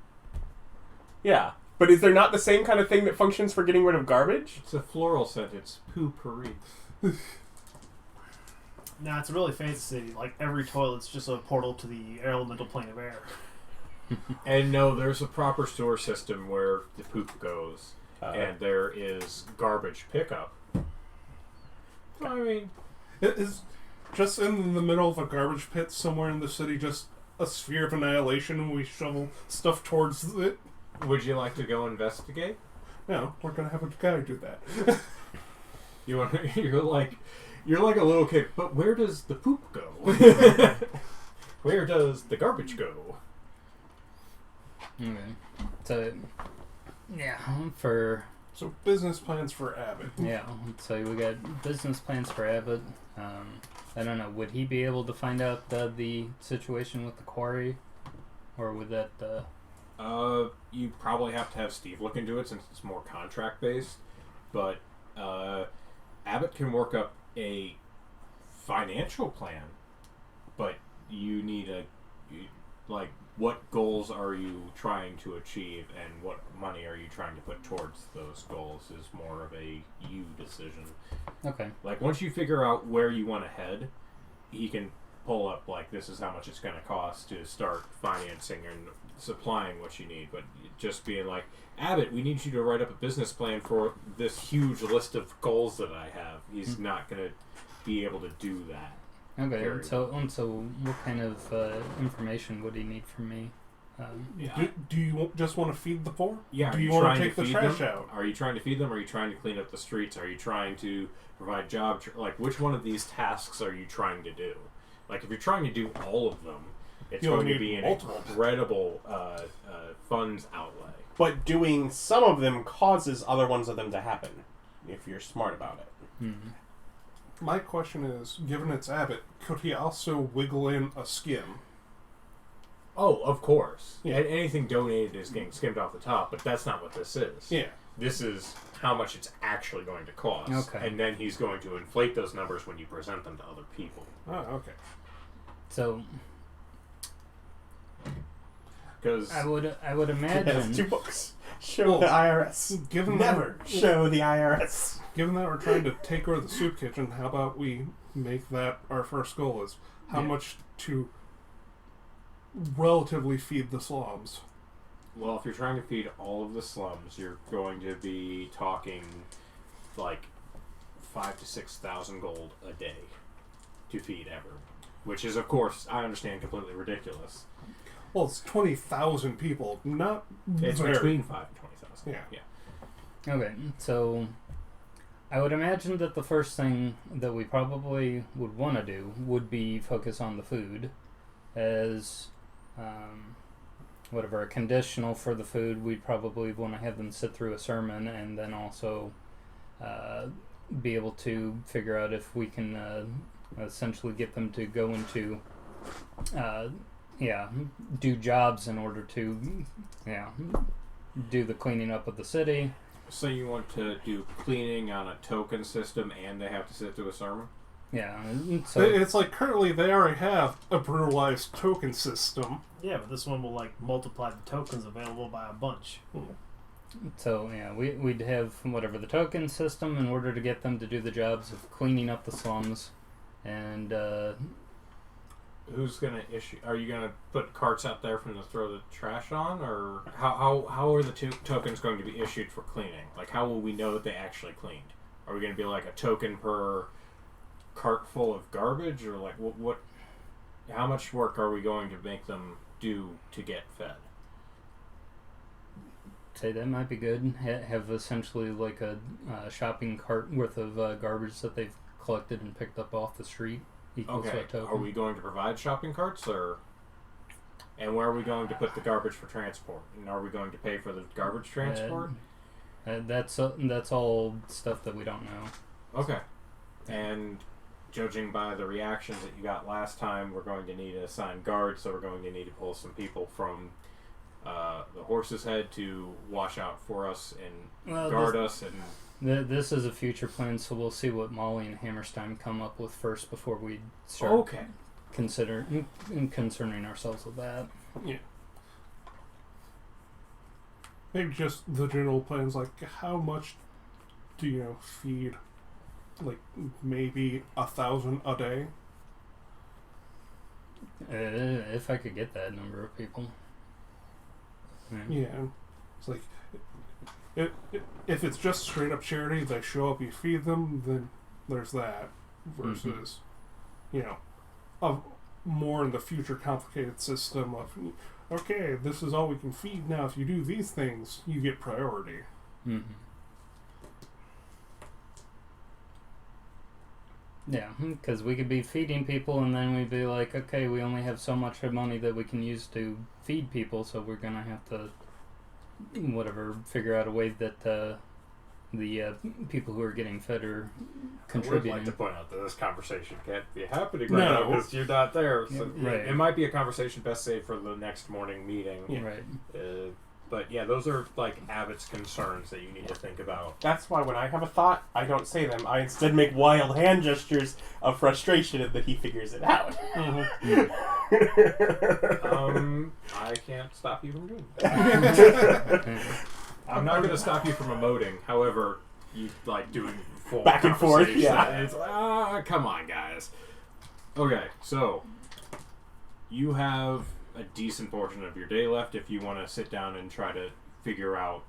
Yeah. But is there not the same kind of thing that functions for getting rid of garbage?
It's a floral scent. It's poo-pourri.
Nah, it's a really fancy city. Like, every toilet's just a portal to the elemental plane of air.
And no, there's a proper sewer system where the poop goes, and there is garbage pickup. I mean,
It is just in the middle of a garbage pit somewhere in the city, just a sphere of annihilation, and we shovel stuff towards it.
would you like to go investigate?
No, we're gonna have a guy do that.
You want? You're like a little kid. But where does the poop go? Where does the garbage go?
Okay. So, yeah, for
So business plans for Abbott.
yeah, so we got business plans for Abbott. I don't know. Would he be able to find out the situation with the quarry, or would that?
You probably have to have Steve look into it since it's more contract based. But Abbott can work up a financial plan, but you need like, what goals are you trying to achieve and what money are you trying to put towards those goals is more of a you decision.
Okay.
Like, once you figure out where you want to head, he can pull up, like, this is how much it's going to cost to start financing and supplying what you need. But just being like, Abbott, we need you to write up a business plan for this huge list of goals that I have. He's not going to be able to do that.
Okay.
Very
So what kind of information would he need from me?
Do you just want to feed the poor?
Yeah.
Do
Are
you
you
want
trying
to take the
feed
trash
them?
out?
Are you trying to feed them? Or are you trying to clean up the streets? Are you trying to provide like, which one of these tasks are you trying to do? Like, if you're trying to do all of them, it's
You'll
going to
need
be an
multiple.
incredible funds outlay.
But doing some of them causes other ones of them to happen, if you're smart about it.
Hmm.
My question is, given it's Abbott, could he also wiggle in a skim?
Oh, of course.
Yeah.
And anything donated is getting skimmed off the top, but that's not what this is.
Yeah.
This is how much it's actually going to cost.
Okay.
And then he's going to inflate those numbers when you present them to other people.
Oh, okay.
So
Because
I would
It has
imagine.
2 books. Show the IRS.
Given
Never show the IRS.
Given that we're trying to take over the soup kitchen, how about we make that our first goal is how
Yeah.
much to relatively feed the slums?
well, if you're trying to feed all of the slums, you're going to be talking like 5,000 to 6,000 gold a day to feed everyone. Which is, of course, I understand, completely ridiculous.
Well, it's 20,000 people, not
It's
very.
between 5,000 and 20,000.
Yeah.
Okay, so I would imagine that the first thing that we probably would want to do would be focus on the food, as whatever a conditional for the food. We'd probably want to have them sit through a sermon, and then also be able to figure out if we can essentially get them to go into do jobs in order to do the cleaning up of the city.
So you want to do cleaning on a token system and they have to sit through a sermon?
Yeah, so
It's like currently they already have a brutalized token system.
Yeah, but this one will, like, multiply the tokens available by a bunch.
we'd have whatever the token system in order to get them to do the jobs of cleaning up the slums, and
Who's gonna issue? Are you gonna put carts out there for them to throw the trash on, or how are the tokens going to be issued for cleaning? Like, how will we know that they actually cleaned? Are we gonna be like a token per cart full of garbage, or like what? How much work are we going to make them do to get fed?
say that might be good. Have essentially like a shopping cart worth of garbage that they've collected and picked up off the street. Equals
Okay,
a token.
are we going to provide shopping carts, or and where are we going to put the garbage for transport? And are we going to pay for the garbage transport?
That's all stuff that we don't know.
Okay. And judging by the reactions that you got last time, we're going to need to assign guards, so we're going to need to pull some people from the horse's head to wash out for us and guard us. And
This is a future plan, so we'll see what Molly and Hammerstein come up with first before we start
okay.
concerning ourselves with that.
Yeah. Maybe just the general plans, like how much do you feed? Like maybe 1,000 a day.
If I could get that number of people.
Yeah. It's like, if it's just straight up charity, they show up, you feed them, then there's that. Versus, a more in the future complicated system of, okay, this is all we can feed now. If you do these things, you get priority.
Mm-hmm. Yeah, because we could be feeding people and then we'd be like, okay, we only have so much money that we can use to feed people, so we're going to have to, figure out a way that the people who are getting fed are contributing.
I would like to point out that this conversation can't be happening right now because you're not there. So
right.
It might be a conversation best saved for the next morning meeting.
Yeah. Right.
But yeah, those are like Abbott's concerns that you need to think about.
That's why when I have a thought, I don't say them. I instead make wild hand gestures of frustration and that he figures it out.
I can't stop you from doing that. I'm not going to stop you from emoting. However, you like doing full
back and forth. Yeah,
it's come on, guys. Okay, so you have a decent portion of your day left if you want to sit down and try to figure out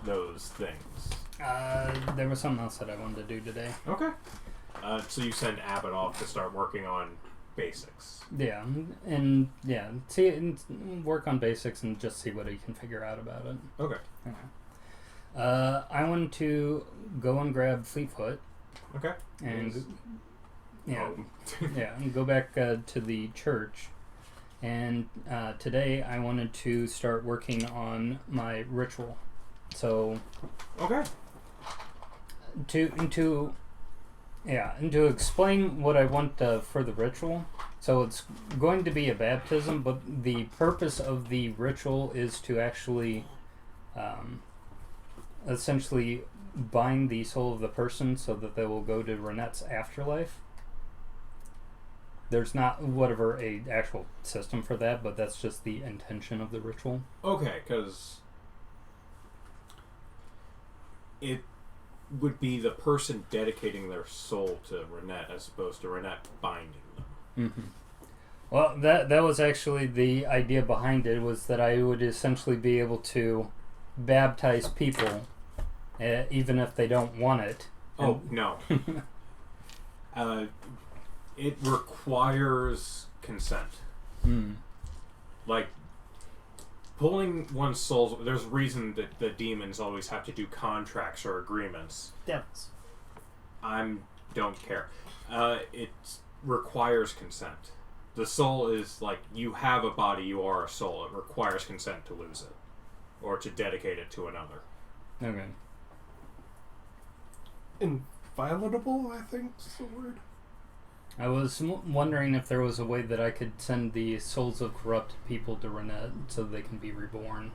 those things.
There was something else that I wanted to do today.
Okay. So you send Abbott off to start working on basics.
Yeah, work on basics and just see what he can figure out about it.
Okay.
I want to go and grab Fleetfoot.
Okay.
And and go back to the church. And today I wanted to start working on my ritual. So,
okay.
To explain what I want for the ritual. So it's going to be a baptism, but the purpose of the ritual is to actually, essentially bind the soul of the person so that they will go to Renette's afterlife. There's not a actual system for that, but that's just the intention of the ritual.
Okay, because it would be the person dedicating their soul to Renette as opposed to Renette binding them.
Mm-hmm. Well, that was actually the idea behind it, was that I would essentially be able to baptize people even if they don't want it.
Oh, no. It requires consent. Like, pulling one's soul, there's a reason that the demons always have to do contracts or agreements.
Devils.
Don't care. It requires consent. The soul is like, you have a body, you are a soul. It requires consent to lose it. Or to dedicate it to another.
Okay.
Inviolable, I think is the word.
I was wondering if there was a way that I could send the souls of corrupted people to Renette so they can be reborn.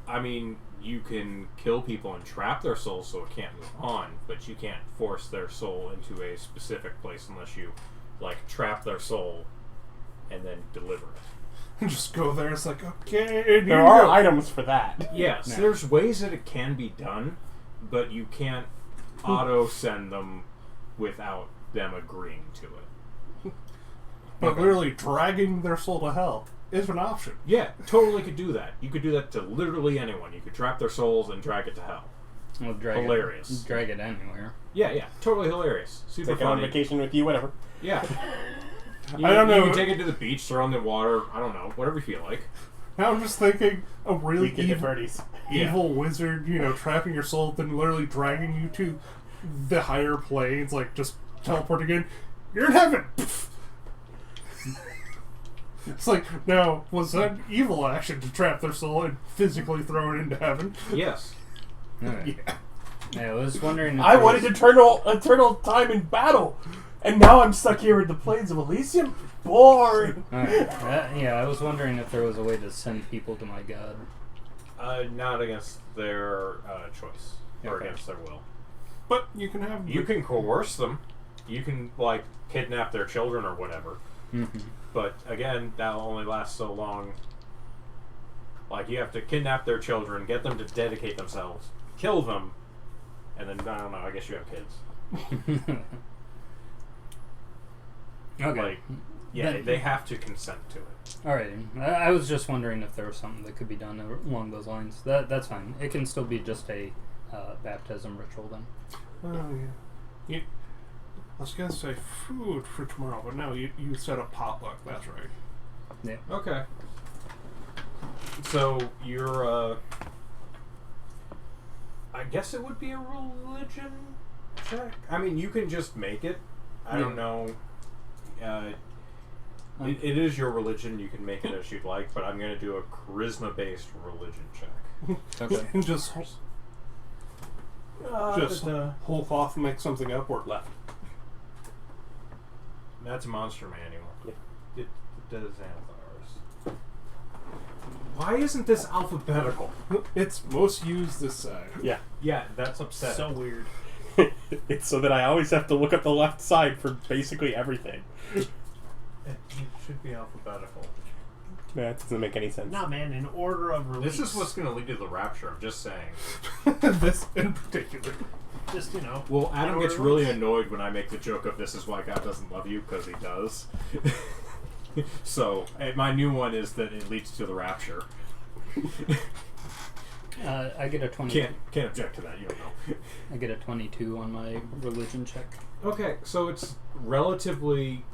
I mean, you can kill people and trap their souls so it can't move on, but you can't force their soul into a specific place unless you, like, trap their soul and then deliver it.
And just go there, it's like, okay,
there are items for that.
Yes, there's ways that it can be done, but you can't auto-send them without them agreeing to it.
But literally dragging their soul to hell is an option.
Yeah, totally could do that. You could do that to literally anyone. You could trap their souls and drag it to hell.
Well,
hilarious.
Drag it anywhere.
Yeah, totally hilarious. Super
Take
funny.
it on vacation with you, whatever.
Yeah.
I don't know.
You can take it to the beach, throw it in the water. I don't know, whatever you feel like.
I'm just thinking a really evil wizard, trapping your soul, then literally dragging you to the higher planes, like just teleporting in. You're in heaven. It's like, now, was that evil action to trap their soul and physically throw it into heaven?
Yes.
Okay. Yeah, I was wondering if
I wanted eternal time in battle, and now I'm stuck here in the plains of Elysium? Bored!
I was wondering if there was a way to send people to my god.
Not against their choice. Or against their will.
But you can have...
You can coerce them. You can, like, kidnap their children or whatever.
Mm-hmm.
But, again, that'll only last so long. Like, you have to kidnap their children, get them to dedicate themselves, kill them, and then, I don't know, I guess you have kids.
Okay.
Like, Yeah, they have to consent to it.
Alright. I was just wondering if there was something that could be done along those lines. That's fine. It can still be just a baptism ritual then.
Oh, yeah. I was going to say food for tomorrow, but no, you said a potluck. That's right.
Yeah.
Okay. So you're, I guess it would be a religion check? I mean, you can just make it. I don't know. It is your religion. You can make it as you'd like, but I'm going to do a charisma-based religion check.
Okay.
just whole cloth and make something up or left.
That's a monster manual.
Yeah.
It does have ours. Why isn't this alphabetical?
It's most used this side.
Yeah.
Yeah, that's upsetting.
So weird.
It's so that I always have to look at the left side for basically everything.
It should be alphabetical.
That doesn't make any sense.
Nah, man, in order of release.
This is what's going to lead to the rapture, I'm just saying.
This in particular.
Just,
Well, Adam
in
gets
order
really
release.
annoyed when I make the joke of this is why God doesn't love you, because he does. So, my new one is that it leads to the rapture.
I get a 20.
Can't object to that, you don't know.
I get a 22 on my religion check.
Okay, so it's relatively...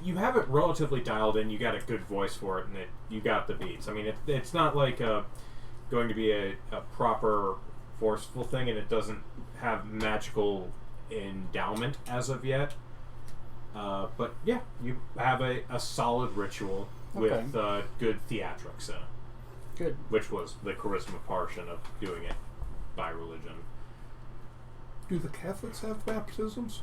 You have it relatively dialed in. You got a good voice for it, and you got the beats. I mean, it's not like going to be a proper forceful thing, and it doesn't have magical endowment as of yet. But yeah, you have a solid ritual with good theatrics in it.
Good.
Which was the charisma portion of doing it by religion.
Do the Catholics have baptisms?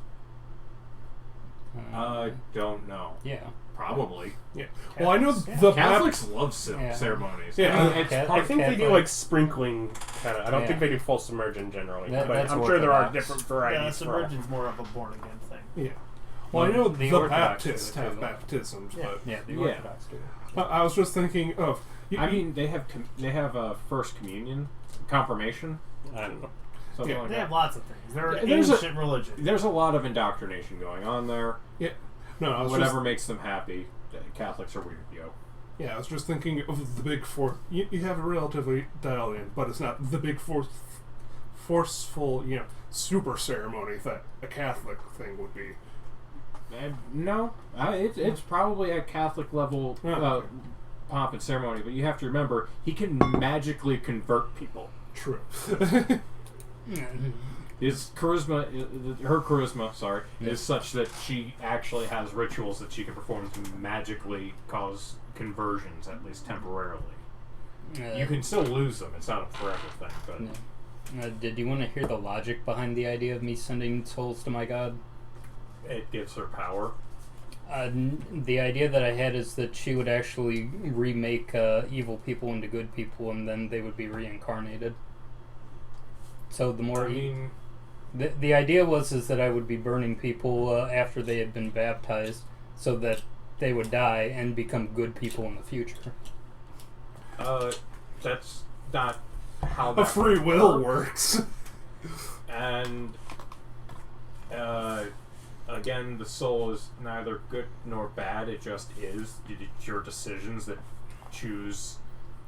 Don't know.
Yeah.
Probably.
Yeah. Well, I know
Yeah.
the
Catholics love
Yeah.
ceremonies.
Yeah.
I mean, it's
I think they do
Catholic.
like sprinkling kind of. I don't
Yeah.
think they do full submersion generally,
That-
but
that's
I'm sure there are
Orthodox.
different
Yeah,
varieties.
submersion's more of a born again thing.
Yeah. Well, I know
The
the
Orthodox
Baptists
do it,
have
too.
baptisms,
Yeah.
but
Yeah, the
Yeah.
Orthodox do.
I was just thinking of.
I mean, they have first communion, confirmation,
I don't know.
something
Yeah.
like
They
that.
have lots of things. They're an
There's
ancient religion.
There's a lot of indoctrination going on there.
yeah. No, I was
Whatever makes them happy. Catholics are weird, yo.
I was just thinking of the big four. You have it relatively dialed in, but it's not the big forceful, super ceremony that a Catholic thing would be.
No, it's probably at Catholic level pomp and ceremony, but you have to remember he can magically convert people.
True.
His charisma, her charisma, is such that she actually has rituals that she can perform to magically cause conversions, at least temporarily. You can still lose them; it's not a forever thing. But
Did you want to hear the logic behind the idea of me sending souls to my god?
it gives her power.
The idea that I had is that she would actually remake evil people into good people, and then they would be reincarnated. So the more the idea was that I would be burning people after they had been baptized, so that they would die and become good people in the future.
That's not how
A
that
free will works.
And again, the soul is neither good nor bad. It just is. It's your decisions that choose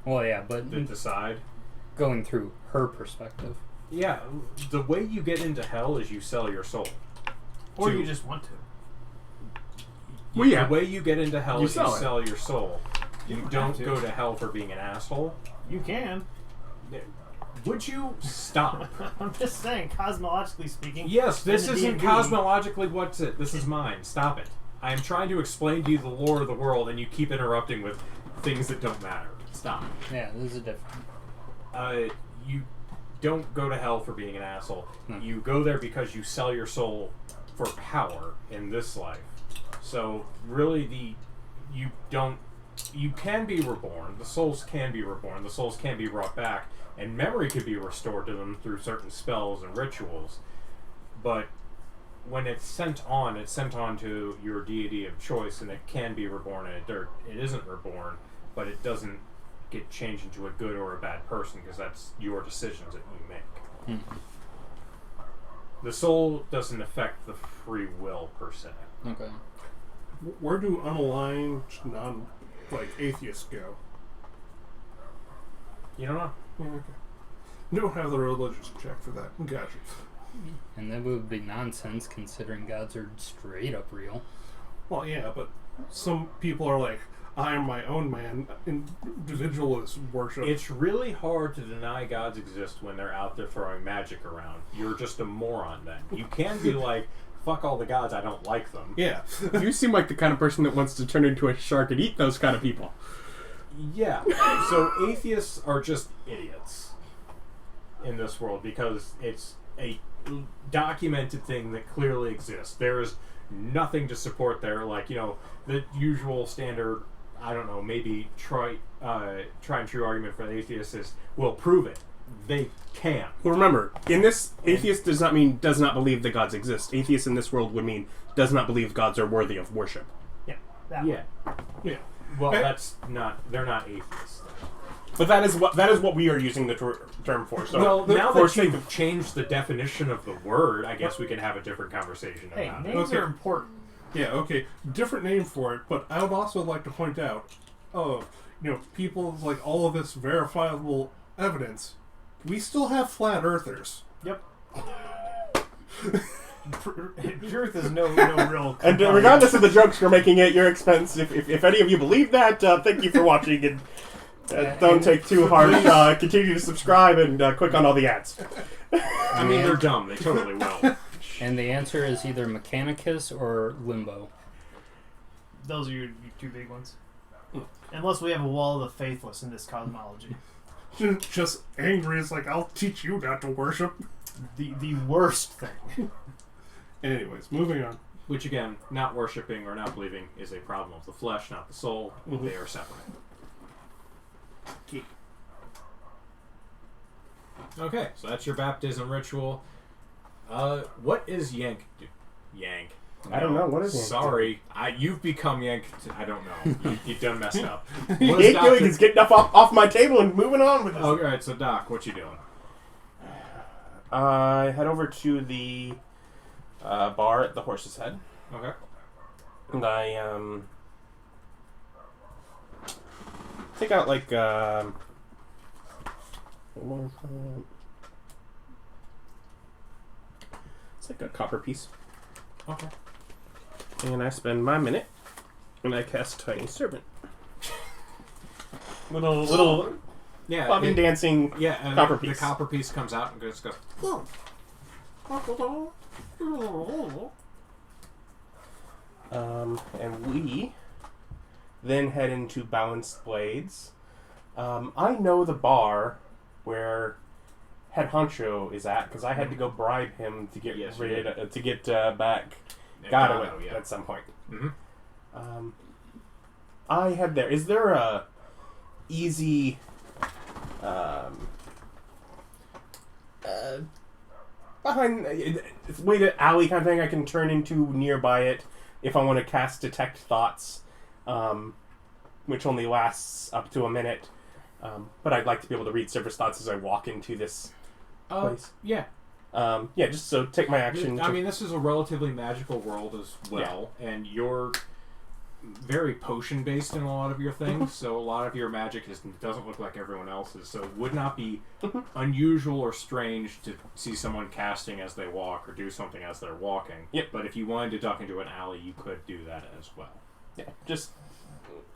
Well, yeah, but
that decide.
going through her perspective.
Yeah, the way you get into hell is you sell your soul.
Or
to-
you just want to.
Well, yeah.
The way you get into hell
You
is
sell
you
it.
sell your soul. You
don't
don't
have to.
go to hell for being an asshole.
You can.
Would you stop?
I'm just saying, cosmologically speaking.
Yes, this
in the
isn't
D&D,
cosmologically what's it. This is mine. Stop it. I am trying to explain to you the lore of the world, and you keep interrupting with things that don't matter. Stop.
Yeah, this is different.
You don't go to hell for being an asshole.
No.
You go there because you sell your soul for power in this life. So really, you can be reborn. The souls can be reborn. The souls can be brought back, and memory could be restored to them through certain spells and rituals. But when it's sent on to your deity of choice, and it can be reborn, and it isn't reborn, but it doesn't get changed into a good or a bad person, because that's your decisions that you make. The soul doesn't affect the free will per se.
Okay.
Where do unaligned, atheists go?
You don't know?
Yeah, okay. You don't have the religious check for that. Gotcha.
And that would be nonsense considering gods are straight up real.
Well, yeah, but some people are like, I am my own man. Individualist worship.
It's really hard to deny gods exist when they're out there throwing magic around. You're just a moron then. You can be like, fuck all the gods, I don't like them.
Yeah.
You seem like the kind of person that wants to turn into a shark and eat those kind of people.
Yeah. So atheists are just idiots in this world because it's a documented thing that clearly exists. There is nothing to support their, the usual standard, I don't know, maybe try and true argument for the atheists is, well, prove it. They can't.
Well, remember, in this, atheist does not mean does not believe that gods exist. Atheist in this world would mean does not believe gods are worthy of worship.
Yeah. That
Yeah.
Yeah.
Well, they're not atheists.
But that is what we are using the term for. So
Well, now
for
that
sake
you've changed the definition of the word, I guess we can have a different conversation
Hey,
about it.
names
Okay.
are important.
Yeah, okay. Different name for it, but I would also like to point out, people like all of this verifiable evidence, we still have flat earthers.
Yep. Truth is no real.
and regardless of the jokes you're making at your expense, if any of you believe that, thank you for watching and don't take too hard. Continue to subscribe and click on all the ads.
I mean, they're dumb. They totally will.
And the answer is either Mechanicus or Limbo.
Those are your two big ones. Unless we have a wall of the faithless in this cosmology.
Just angry. It's like, I'll teach you not to worship.
The worst thing.
Anyways, moving on.
Which, again, not worshipping or not believing is a problem of the flesh, not the soul.
Mhm.
They are separate. Okay, so that's your baptism ritual. What is Yank do? Yank.
I don't know. What is Yank
Sorry. You've become Yank. I don't know. You done messed up. What
He
is
ain't doing
Dr.
is getting up off my table and moving on with this.
Oh, alright, so Doc, what you doing?
I head over to the bar at the Horse's Head.
Okay.
And I take out it's like a copper piece.
Okay.
And I spend my minute and I cast Tiny Servant. Little
Yeah.
bobbing dancing
Yeah,
copper
the
piece.
copper piece comes out and just goes.
And we then head into Balanced Blades. I know the bar where Head Honcho is at because I had to go bribe him to get
Yes, you
back
Gato,
Gato
yeah.
at some point.
Mm-hmm.
I head there. Is there a easy behind way to alley kind of thing I can turn into nearby it if I want to cast Detect Thoughts, which only lasts up to a minute. But I'd like to be able to read surface thoughts as I walk into this place.
Yeah.
Yeah, just so take my action.
I mean, this is a relatively magical world as well, and you're very potion-based in a lot of your things, so a lot of your magic doesn't look like everyone else's, so it would not be unusual or strange to see someone casting as they walk or do something as they're walking.
Yep.
But if you wanted to duck into an alley, you could do that as well.
Yeah, just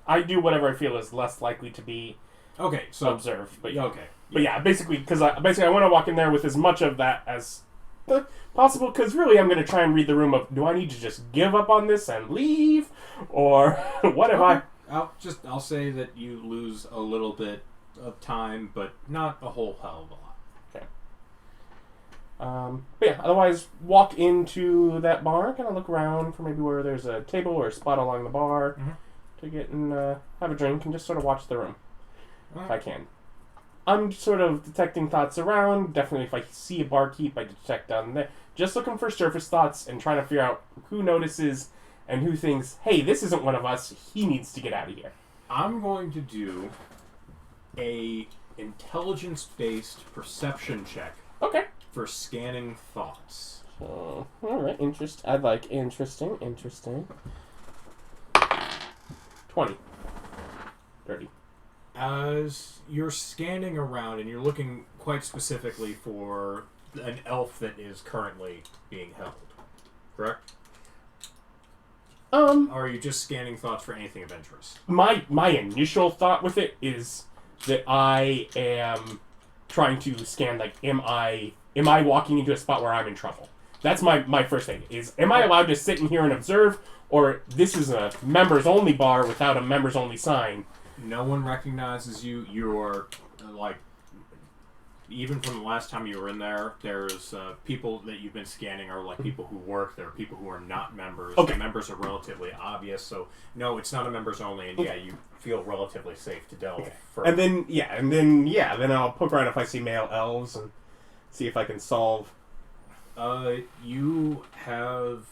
I do whatever I feel is less likely to be
Okay, so...
observed. But
Okay.
But yeah, basically, because I want to walk in there with as much of that as possible. Because really, I'm going to try and read the room of: do I need to just give up on this and leave, or what if I?
I'll say that you lose a little bit of time, but not a whole hell of a lot.
Okay. But yeah, otherwise, walk into that bar, kind of look around for maybe where there's a table or a spot along the bar to get and have a drink and just sort of watch the room if I can. I'm sort of detecting thoughts around. Definitely, if I see a barkeep, I detect down there. Just looking for surface thoughts and trying to figure out who notices and who thinks, hey, this isn't one of us. He needs to get out of here.
I'm going to do a intelligence-based perception check
Okay.
for scanning thoughts.
So, all right. I'd like interesting. 20. 30.
As you're scanning around and you're looking quite specifically for an elf that is currently being held, correct? Or are you just scanning thoughts for anything of interest?
My initial thought with it is that I am trying to scan, like, am I walking into a spot where I'm in trouble? That's my first thing, is am I allowed to sit in here and observe, or this is a members-only bar without a members-only sign?
No one recognizes you. You're, like, even from the last time you were in there, there's people that you've been scanning are, like, people who work. There are people who are not members.
Okay.
The members are relatively obvious, so no, it's not a members-only, and yeah, you feel relatively safe to delve further.
And then I'll poke around if I see male elves and see if I can solve.
You have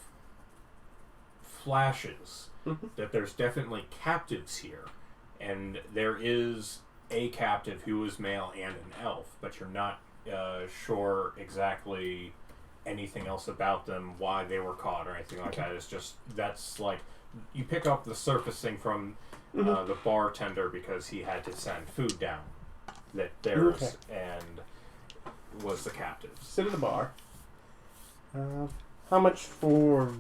flashes that there's definitely captives here, and there is a captive who is male and an elf, but you're not sure exactly anything else about them, why they were caught or anything like that. It's just, that's like, you pick up the surfacing from the bartender because he had to send food down that there's and was the captive.
Sit at the bar. How much for...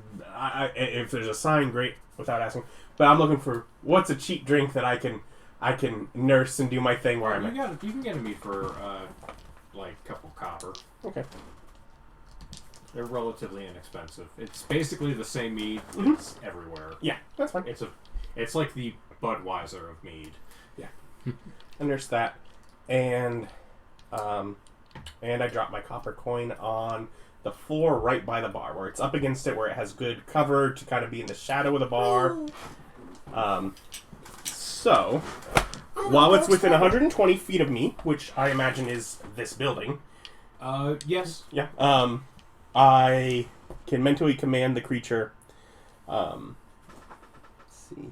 if there's a sign, great, without asking. But I'm looking for, what's a cheap drink that I can nurse and do my thing where I'm at.
You can get a meat for, like, a couple copper.
Okay.
They're relatively inexpensive. It's basically the same mead that's everywhere.
Yeah, that's fine.
It's like the Budweiser of mead.
Yeah. I nurse that. And I drop my copper coin on the floor right by the bar, where it's up against it, where it has good cover to kind of be in the shadow of the bar. So, while it's within 120 feet of me, which I imagine is this building.
Yes.
Yeah. I can mentally command the creature. Let's see.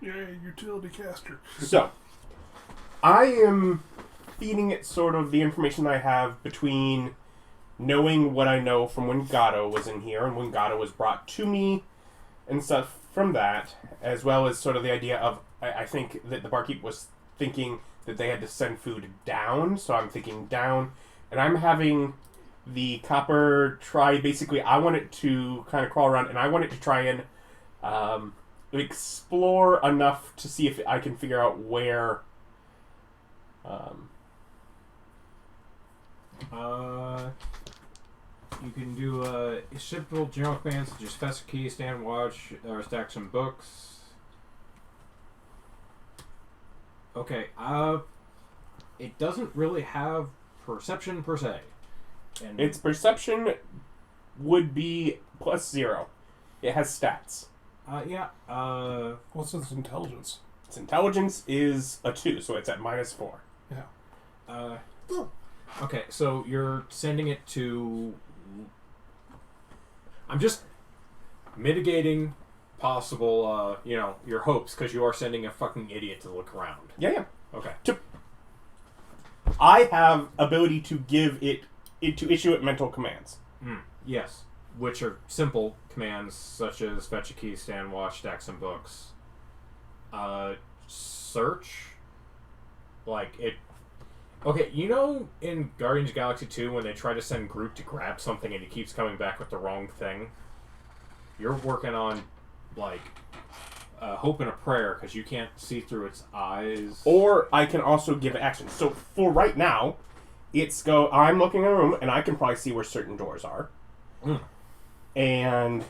Yeah, utility caster.
So, I am feeding it sort of the information I have between knowing what I know from when Gatto was in here and when Gatto was brought to me and stuff from that, as well as sort of the idea of, I think that the barkeep was thinking that they had to send food down, so I'm thinking down, and I'm having the copper try, basically, I want it to kind of crawl around, and I want it to try and explore enough to see if I can figure out where
you can do simple general commands such as fetch a key, stand watch, or stack some books. Okay, it doesn't really have perception per se. And
its perception would be +0. It has stats.
What's its intelligence?
Its intelligence is a 2, so it's at -4.
Yeah.
Okay, so you're sending it to... I'm just mitigating possible, your hopes, because you are sending a fucking idiot to look around.
Yeah.
Okay.
I have ability to give it to issue it mental commands.
Yes. Which are simple commands, such as fetch a key, stand watch, stack some books. Search? Like, it... Okay, you know in Guardians of the Galaxy 2 when they try to send Groot to grab something and he keeps coming back with the wrong thing? You're working on, like, hope and a prayer because you can't see through its eyes.
Or I can also give action. So for right now, I'm looking in a room and I can probably see where certain doors are. And...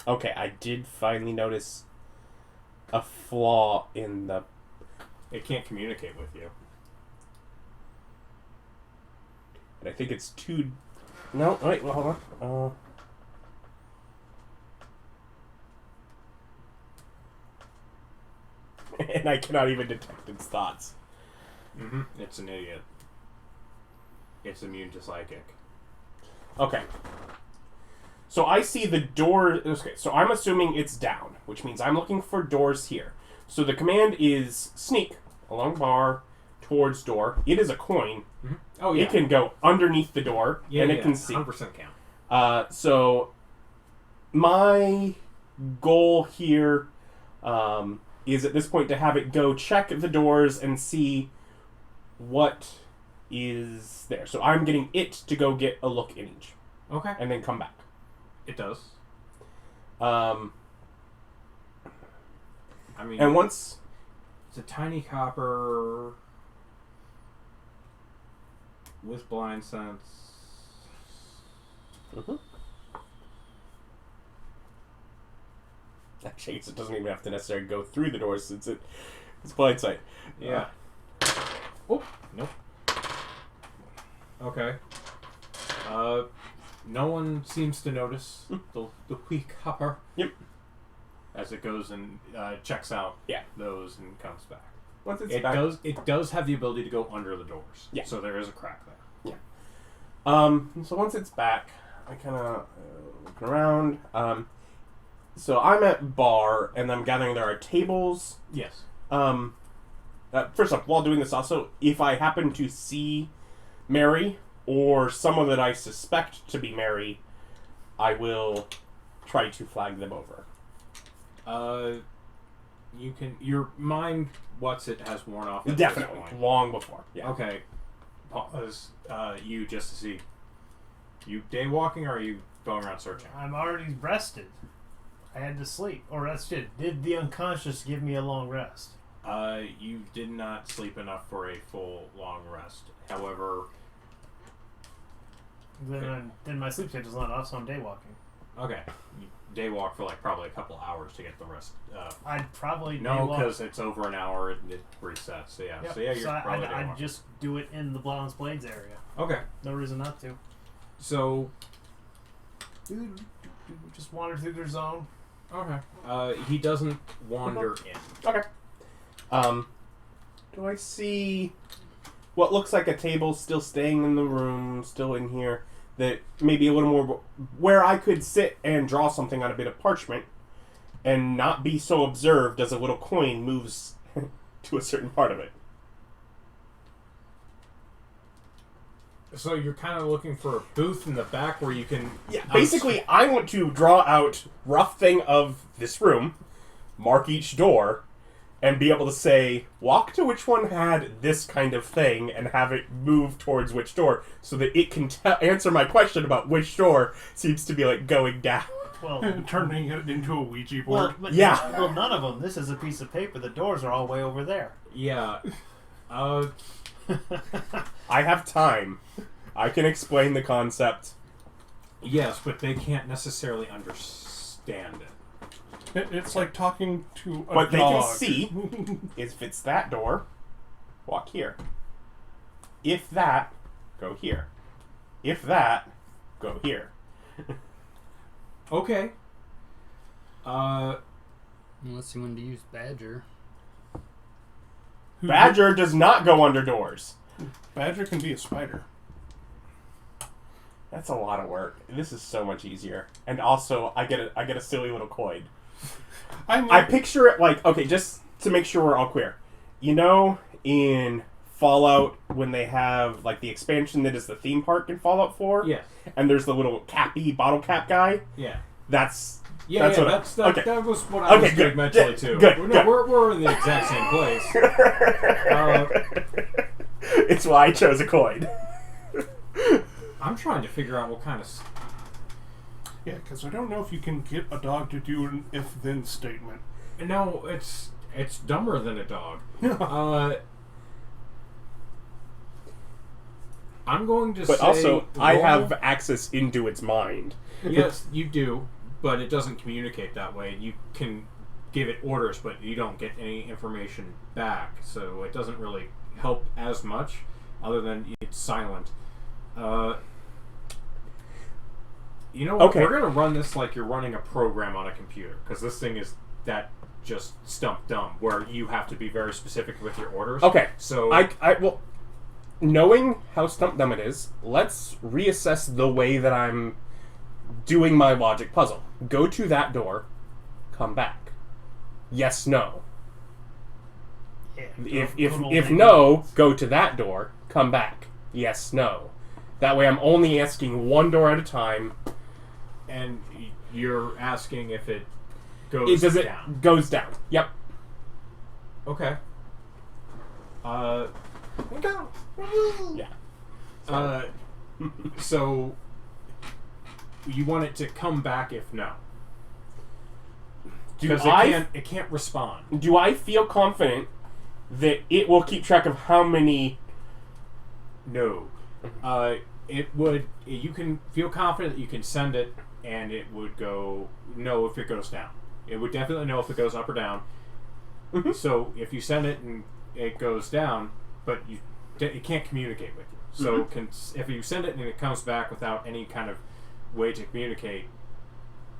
Okay, I did finally notice a flaw in the...
It can't communicate with you.
And I think it's too... No, wait, well, hold on. And I cannot even detect its thoughts.
It's an idiot. It's immune to psychic.
Okay. So I see the door... Okay, so I'm assuming it's down, which means I'm looking for doors here. So the command is sneak along bar towards door. It is a coin.
Mm-hmm. Oh, yeah.
It can go underneath the door, and it can see.
100% count.
So my goal here is at this point to have it go check the doors and see what is there. So I'm getting it to go get a look in each.
Okay.
And then come back.
It does.
I
mean...
And once...
It's a tiny copper... with blind sense.
Mm-hmm. Actually, it doesn't even have to necessarily go through the doors since it's blind sight.
Yeah. Oh, nope. Okay. No one seems to notice the wee copper.
Yep.
As it goes and checks out those and comes back.
Once it's
It
back,
does have the ability to go under the doors.
Yeah.
So there is a crack there.
So once it's back, I kind of looking around. So I'm at bar, and I'm gathering there are tables.
Yes.
First off, while doing this also, if I happen to see Mary or someone that I suspect to be Mary, I will try to flag them over.
You can... Your mind, has worn off at
Definitely.
this point.
Long before. Yeah.
Okay. Pause. You just to see... You day walking, or are you going around searching?
I'm already rested. I had to sleep. Or rested. Did the unconscious give me a long rest?
You did not sleep enough for a full, long rest. However...
Then my sleep schedule's not off, so I'm day walking.
Okay. You day walk for probably a couple hours to get the rest.
I'd probably
No, because it's over an hour and it resets. So yeah.
Yep.
So yeah, you're probably day
I'd
walking.
just do it in the Bronze Blades area.
Okay.
No reason not to.
So...
Just wander through their zone.
Okay. He doesn't wander in.
Okay. Do I see what looks like a table still staying in the room, still in here, that maybe a little more where I could sit and draw something on a bit of parchment and not be so observed as a little coin moves to a certain part of it?
So you're kind of looking for a booth in the back where you can...
Yeah, basically, I want to draw out rough thing of this room, mark each door, and be able to say, walk to which one had this kind of thing, and have it move towards which door, so that it can answer my question about which door seems to be, going down.
Well,
Turning it into a Ouija board.
Well, none of them. This is a piece of paper. The doors are all way over there.
Yeah.
I have time. I can explain the concept.
Yes, but they can't necessarily understand it.
It's like talking to a
What they
dog.
can see is if it's that door, walk here. If that, go here. If that, go here.
Okay.
Unless you wanted to use Badger.
Badger does not go under doors.
Badger can be a spider.
That's a lot of work. This is so much easier. And also, I get a silly little coin. I picture it okay, just to make sure we're all clear. You know, in Fallout, when they have, the expansion that is the theme park in Fallout 4?
Yes.
And there's the little bottle cap guy?
Yeah.
That's
Yeah,
what okay.
that was what I was
good.
doing mentally, too.
Good.
We're in the exact same place.
It's why I chose a coin.
I'm trying to figure out what kind of...
Yeah, because I don't know if you can get a dog to do an if-then statement.
No, it's dumber than a dog. I'm going to say...
But also, I have access into its mind.
Yes, you do, but it doesn't communicate that way. You can give it orders, but you don't get any information back, so it doesn't really help as much, other than it's silent. You know what?
Okay.
We're going to run this like you're running a program on a computer, because this thing is that just stump dumb, where you have to be very specific with your orders.
Okay.
So
well, knowing how stump dumb it is, let's reassess the way that I'm doing my logic puzzle. Go to that door, come back. Yes, no.
Yeah,
If
good old
no, go to that door. Come back. Yes, no. That way, I'm only asking one door at a time.
And you're asking if it goes down.
It goes down. Yep.
Okay.
Yeah.
So you want it to come back if no. Because it can't respond.
Do I feel confident that it will keep track of how many?
No. It would. You can feel confident that you can send it, and it would go no if it goes down. It would definitely know if it goes up or down.
Mm-hmm.
So if you send it and it goes down, but it can't communicate with you. So if you send it and it comes back without any kind of way to communicate,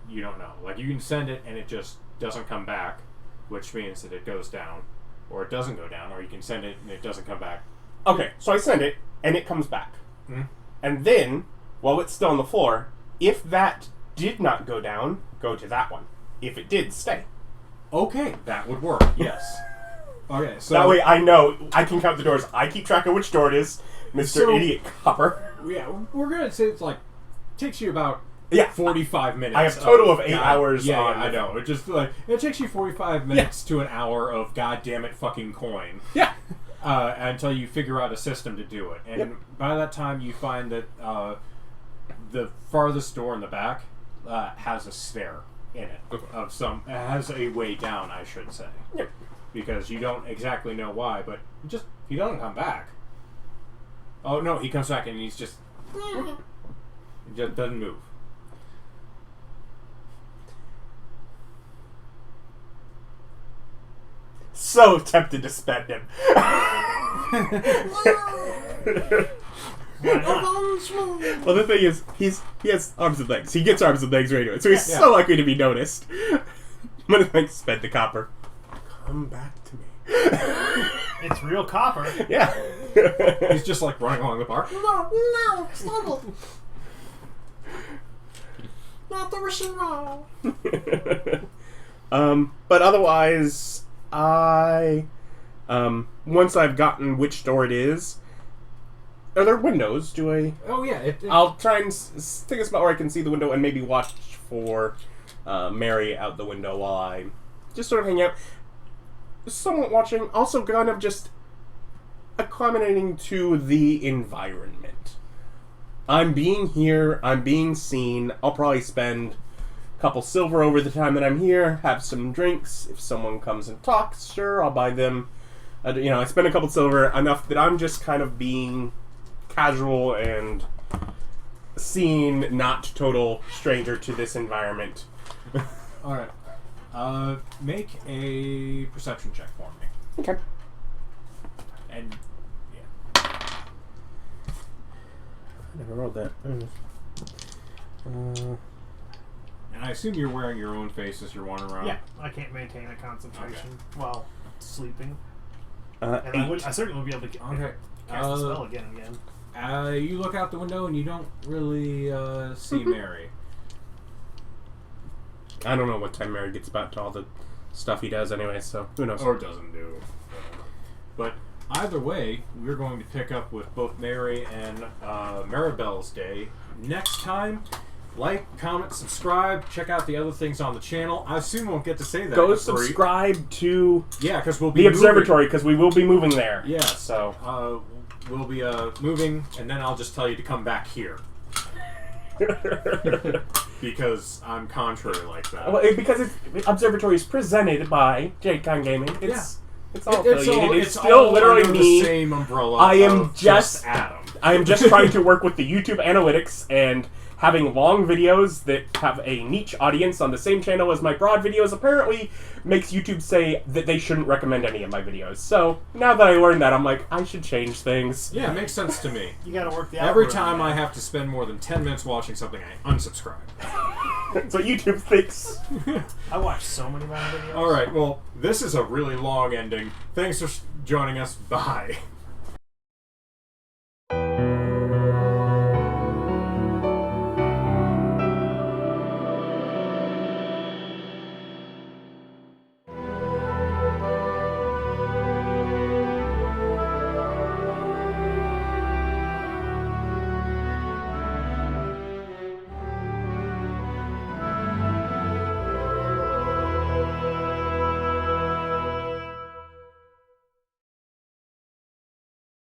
you don't know. Like you can send it and it just doesn't come back, which means that it goes down, or it doesn't go down, or you can send it and it doesn't come back.
Okay, so I send it and it comes back,
Mm-hmm.
and then while it's still on the floor, if that did not go down, go to that one. If it did, stay.
Okay, that would work. Yes. Okay, so
That way I know I can count the doors. I keep track of which door it is, Mr.
So-
Idiot Copper.
yeah, we're gonna say it's like takes you about
Yeah.
45 minutes.
I have a total of 8 hours
Yeah,
on
I know. It just like it takes you 45 minutes to an hour of goddamn it fucking coin.
Yeah.
Until you figure out a system to do it, and
Yep.
by that time you find that the farthest door in the back has a stair in it of some. It has a way down, I should say.
Yep.
Because you don't exactly know why, but just he doesn't come back. Oh no, he comes back and he's just. He just doesn't move.
So tempted to spend him. Well, the thing is, he has arms and legs. He gets arms and legs right away, so he's so likely to be noticed. I'm gonna like spend the copper. Come back to me.
It's real copper.
Yeah.
He's just like running along the bar.
No, struggle. Not the wishing roll.
But otherwise, once I've gotten which door it is, are there windows? Do I?
Oh yeah,
I'll try and think a spot where I can see the window and maybe watch for Mary out the window while I just sort of hang out. Somewhat watching, also kind of just acclimating to the environment. I'm being here, I'm being seen. I'll probably spend a couple silver over the time that I'm here, have some drinks. If someone comes and talks, sure, I'll buy them. I spend a couple silver, enough that I'm just kind of being casual and seen, not total stranger to this environment.
all right. Make a perception check for me.
Okay.
And
I never rolled that.
and I assume you're wearing your own face as you're wandering around.
Yeah, I can't maintain a concentration while sleeping.
And
I certainly would be able to
Okay.
cast the spell again and again.
You look out the window and you don't really see Mary.
I don't know what time Mary gets back to all the stuff he does anyway, so who knows.
Or doesn't do. But either way, we're going to pick up with both Mary and Maribel's day next time. Like, comment, subscribe, check out the other things on the channel. I assume we won't get to say that.
Go subscribe to
Yeah, because we'll be
the
moving.
observatory, because we will be moving there.
Yeah,
So,
we'll be moving, and then I'll just tell you to come back here. Because I'm contrary like that.
well, because observatory is presented by JCon Gaming. It's all affiliated. It's still
all
literally
under
me.
the same umbrella.
I am
of
just
Adam.
I am just trying to work with the YouTube analytics and having long videos that have a niche audience on the same channel as my broad videos apparently makes YouTube say that they shouldn't recommend any of my videos. So now that I learned that, I'm like, I should change things.
Yeah, it makes sense to me.
You gotta work the
Every
algorithm,
time
man.
I have to spend more than 10 minutes watching something, I unsubscribe.
That's what YouTube thinks.
I watch so many of my videos.
Alright, well, this is a really long ending. Thanks for joining us. Bye.